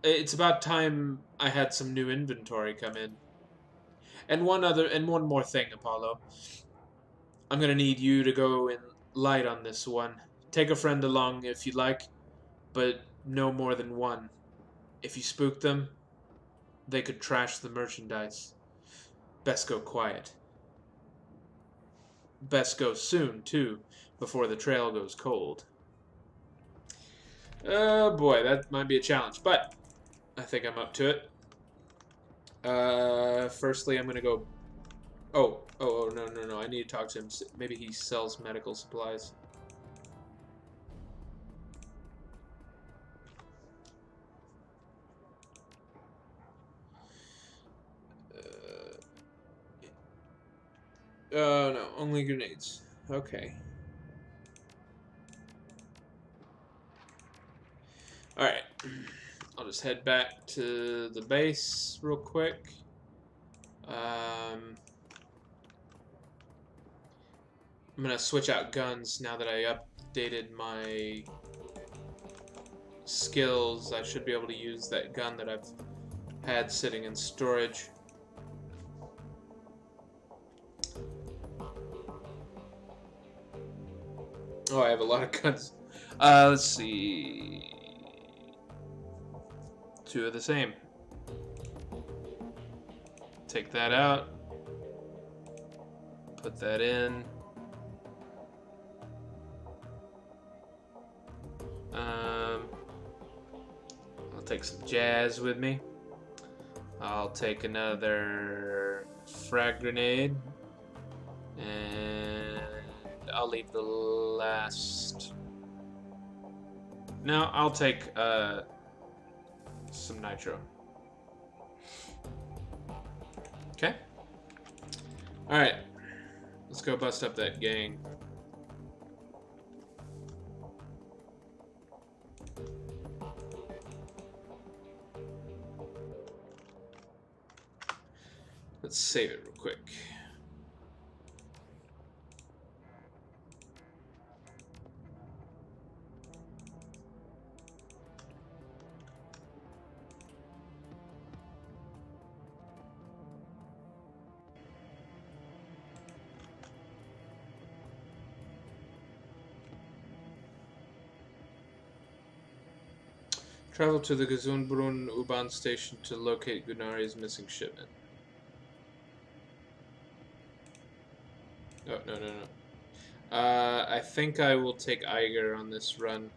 It's about time I had some new inventory come in. And one more thing, Apollo. I'm gonna need you to go in light on this one. Take a friend along if you like, but no more than one. If you spook them, they could trash the merchandise. Best go quiet. Best go soon, too, before the trail goes cold. Oh boy, that might be a challenge, but I think I'm up to it. Firstly, I'm gonna go. Oh, no. I need to talk to him. Maybe he sells medical supplies. No, only grenades. Okay. Alright. I'll just head back to the base real quick. I'm gonna switch out guns now that I updated my skills. I should be able to use that gun that I've had sitting in storage. Oh, I have a lot of guns. Let's see. Two of the same. Take that out. Put that in. I'll take some jazz with me. I'll take another frag grenade. And I'll leave the last. No, I'll take some nitro. Okay. Alright. Let's go bust up that gang. Let's save it real quick. Travel to the Gesundbrunn U-Bahn station to locate Gunari's missing shipment. Oh, no. I think I will take Eiger on this run.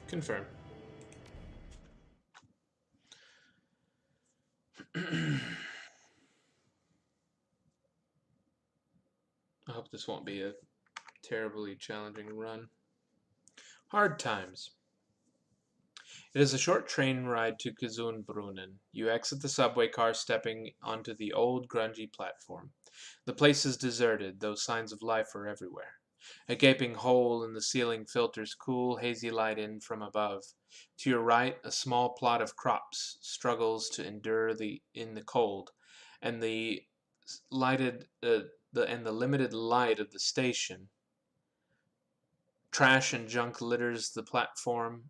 Confirm. I hope this won't be a terribly challenging run. Hard times. It is a short train ride to Gesundbrunnen. You exit the subway car stepping onto the old grungy platform. The place is deserted, though signs of life are everywhere. A gaping hole in the ceiling filters cool, hazy light in from above. To your right, a small plot of crops struggles to endure in the cold, and the limited light of the station. Trash and junk litters the platform.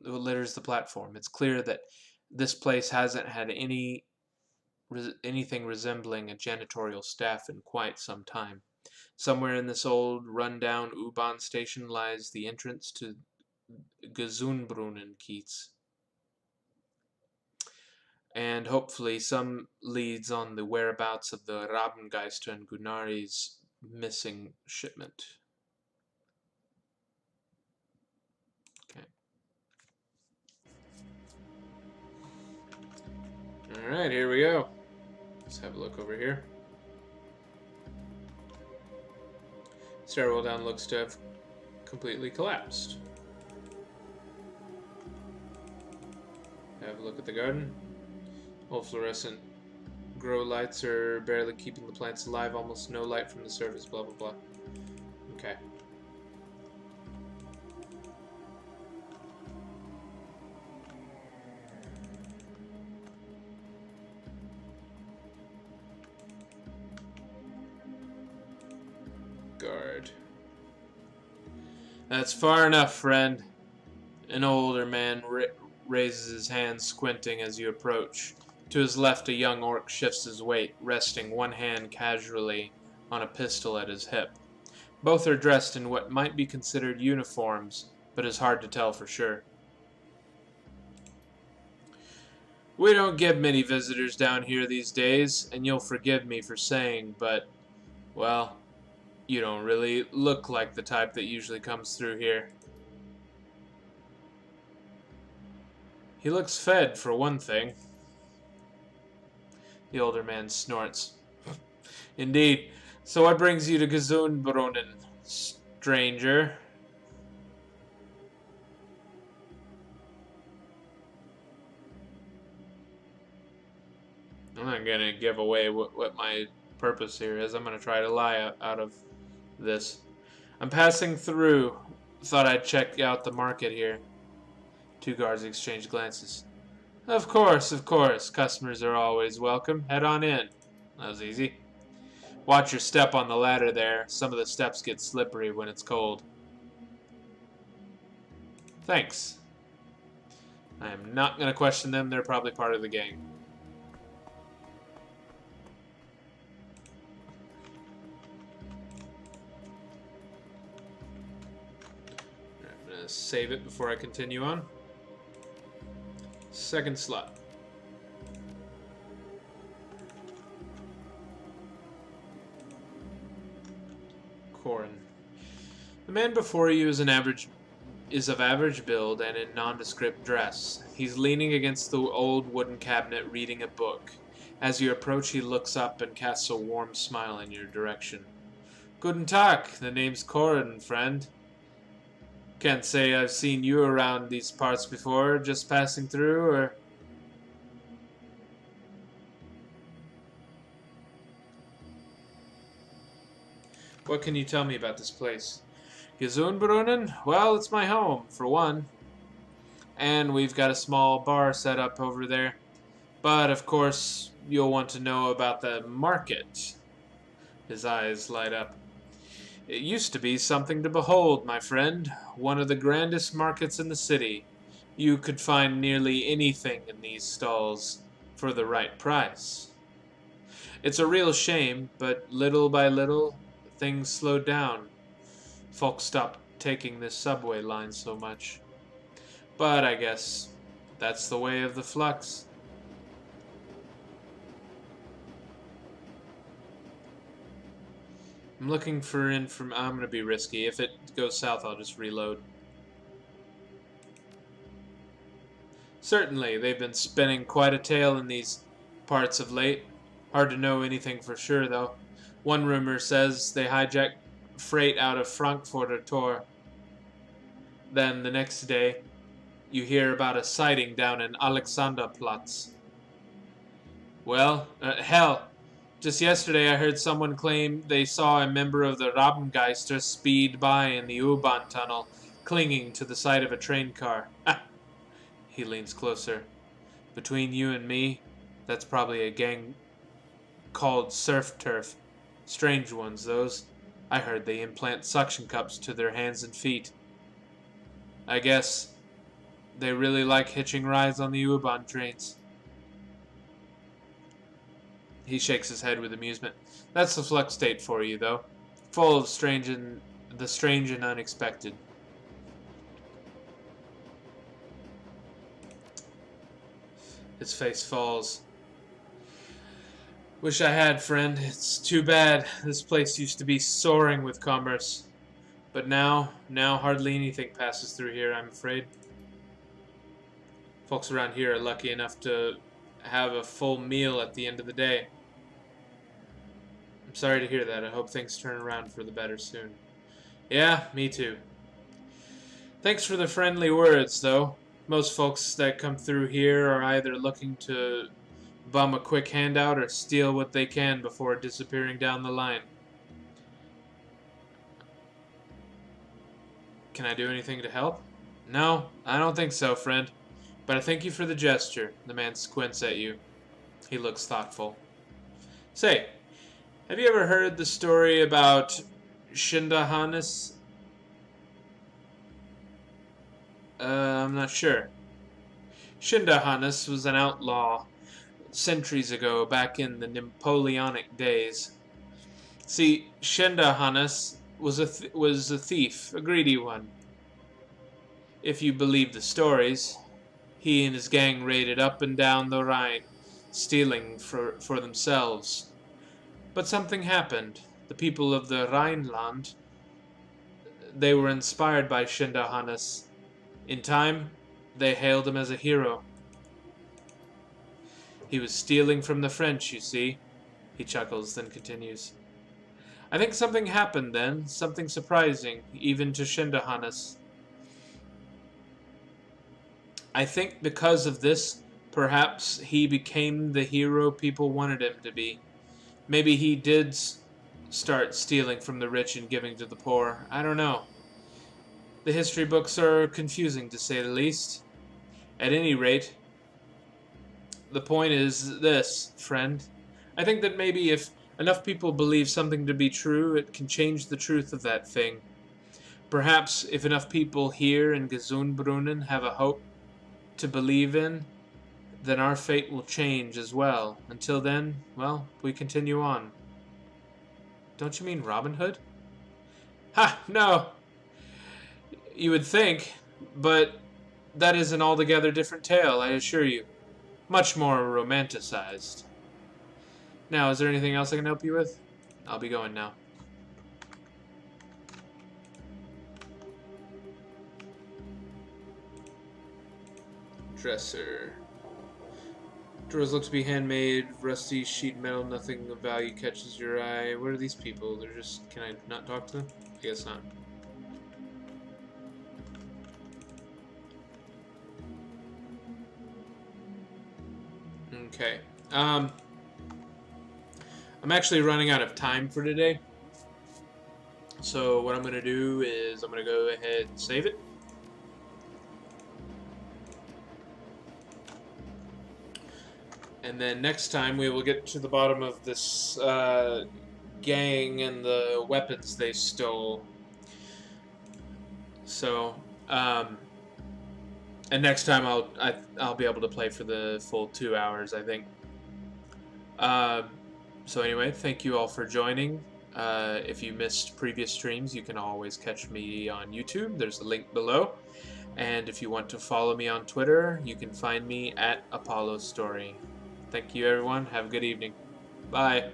It's clear that this place hasn't had any anything resembling a janitorial staff in quite some time. Somewhere in this old, run-down U-Bahn station lies the entrance to Gesundbrunnen Kiez, and hopefully some leads on the whereabouts of the Rabengeister and Gunnari's missing shipment. Okay. Alright, here we go. Let's have a look over here. Stairwell down looks to have completely collapsed. Have a look at the garden. Old fluorescent grow lights are barely keeping the plants alive. Almost no light from the surface. Blah, blah, blah. Okay. Guard. That's far enough, friend. An older man raises his hand, squinting as you approach. To his left, a young orc shifts his weight, resting one hand casually on a pistol at his hip. Both are dressed in what might be considered uniforms, but is hard to tell for sure. We don't get many visitors down here these days, and you'll forgive me for saying, but, well, you don't really look like the type that usually comes through here. He looks fed, for one thing. The older man snorts. Indeed. So what brings you to Gesundbrunnen, stranger? I'm not gonna give away what my purpose here is. I'm gonna try to lie out of this. I'm passing through. Thought I'd check out the market here. Two guards exchange glances. Of course, of course. Customers are always welcome. Head on in. That was easy. Watch your step on the ladder there. Some of the steps get slippery when it's cold. Thanks. I am not going to question them. They're probably part of the gang. I'm going to save it before I continue on. Second slot. Corin. The man before you is of average build and in nondescript dress. He's leaning against the old wooden cabinet reading a book. As you approach, he looks up and casts a warm smile in your direction. Guten Tag, the name's Corin, friend. Can't say I've seen you around these parts before, just passing through, or... What can you tell me about this place? Gesundbrunnen? Well, it's my home, for one. And we've got a small bar set up over there. But, of course, you'll want to know about the market. His eyes light up. It used to be something to behold, my friend. One of the grandest markets in the city. You could find nearly anything in these stalls for the right price. It's a real shame, but little by little, things slowed down. Folks stopped taking this subway line so much. But I guess that's the way of the flux. I'm looking for I'm going to be risky. If it goes south, I'll just reload. Certainly, they've been spinning quite a tale in these parts of late. Hard to know anything for sure, though. One rumor says they hijacked freight out of Frankfurter Tor. Then, the next day, you hear about a sighting down in Alexanderplatz. Well, hell... Just yesterday I heard someone claim they saw a member of the Rabengeister speed by in the U-Bahn tunnel, clinging to the side of a train car. He leans closer. Between you and me, that's probably a gang called Surf Turf. Strange ones, those. I heard they implant suction cups to their hands and feet. I guess they really like hitching rides on the U-Bahn trains. He shakes his head with amusement. That's the flux state for you, though. Full of the strange and unexpected. His face falls. Wish I had, friend. It's too bad. This place used to be soaring with commerce. But now hardly anything passes through here, I'm afraid. Folks around here are lucky enough to have a full meal at the end of the day. I'm sorry to hear that. I hope things turn around for the better soon. Yeah, me too. Thanks for the friendly words, though. Most folks that come through here are either looking to bum a quick handout or steal what they can before disappearing down the line. Can I do anything to help? No, I don't think so, friend. But I thank you for the gesture. The man squints at you. He looks thoughtful. Say, have you ever heard the story about Shindahanis? I'm not sure. Shindahanis was an outlaw centuries ago, back in the Napoleonic days. See, Shindahanis was a thief, a greedy one. If you believe the stories, he and his gang raided up and down the Rhine, stealing for themselves. But something happened. The people of the Rhineland, they were inspired by Shindahanis. In time, they hailed him as a hero. He was stealing from the French, you see. He chuckles, then continues. I think something happened then, something surprising, even to Shindahanis. I think because of this, perhaps he became the hero people wanted him to be. Maybe he did start stealing from the rich and giving to the poor. I don't know. The history books are confusing, to say the least. At any rate, the point is this, friend. I think that maybe if enough people believe something to be true, it can change the truth of that thing. Perhaps if enough people here in Gesundbrunnen have a hope to believe in, then our fate will change as well. Until then, well, we continue on. Don't you mean Robin Hood? Ha! No! You would think, but that is an altogether different tale, I assure you. Much more romanticized. Now, is there anything else I can help you with? I'll be going now. Dresser. Drawers look to be handmade, rusty sheet metal, nothing of value catches your eye. What are these people? They're just... Can I not talk to them? I guess not. Okay. I'm actually running out of time for today. So what I'm going to do is I'm going to go ahead and save it. And then next time we will get to the bottom of this gang and the weapons they stole. So, and next time I'll be able to play for the full 2 hours, I think. So anyway, thank you all for joining. If you missed previous streams, you can always catch me on YouTube. There's a link below. And if you want to follow me on Twitter, you can find me at Apollo Story. Thank you, everyone. Have a good evening. Bye.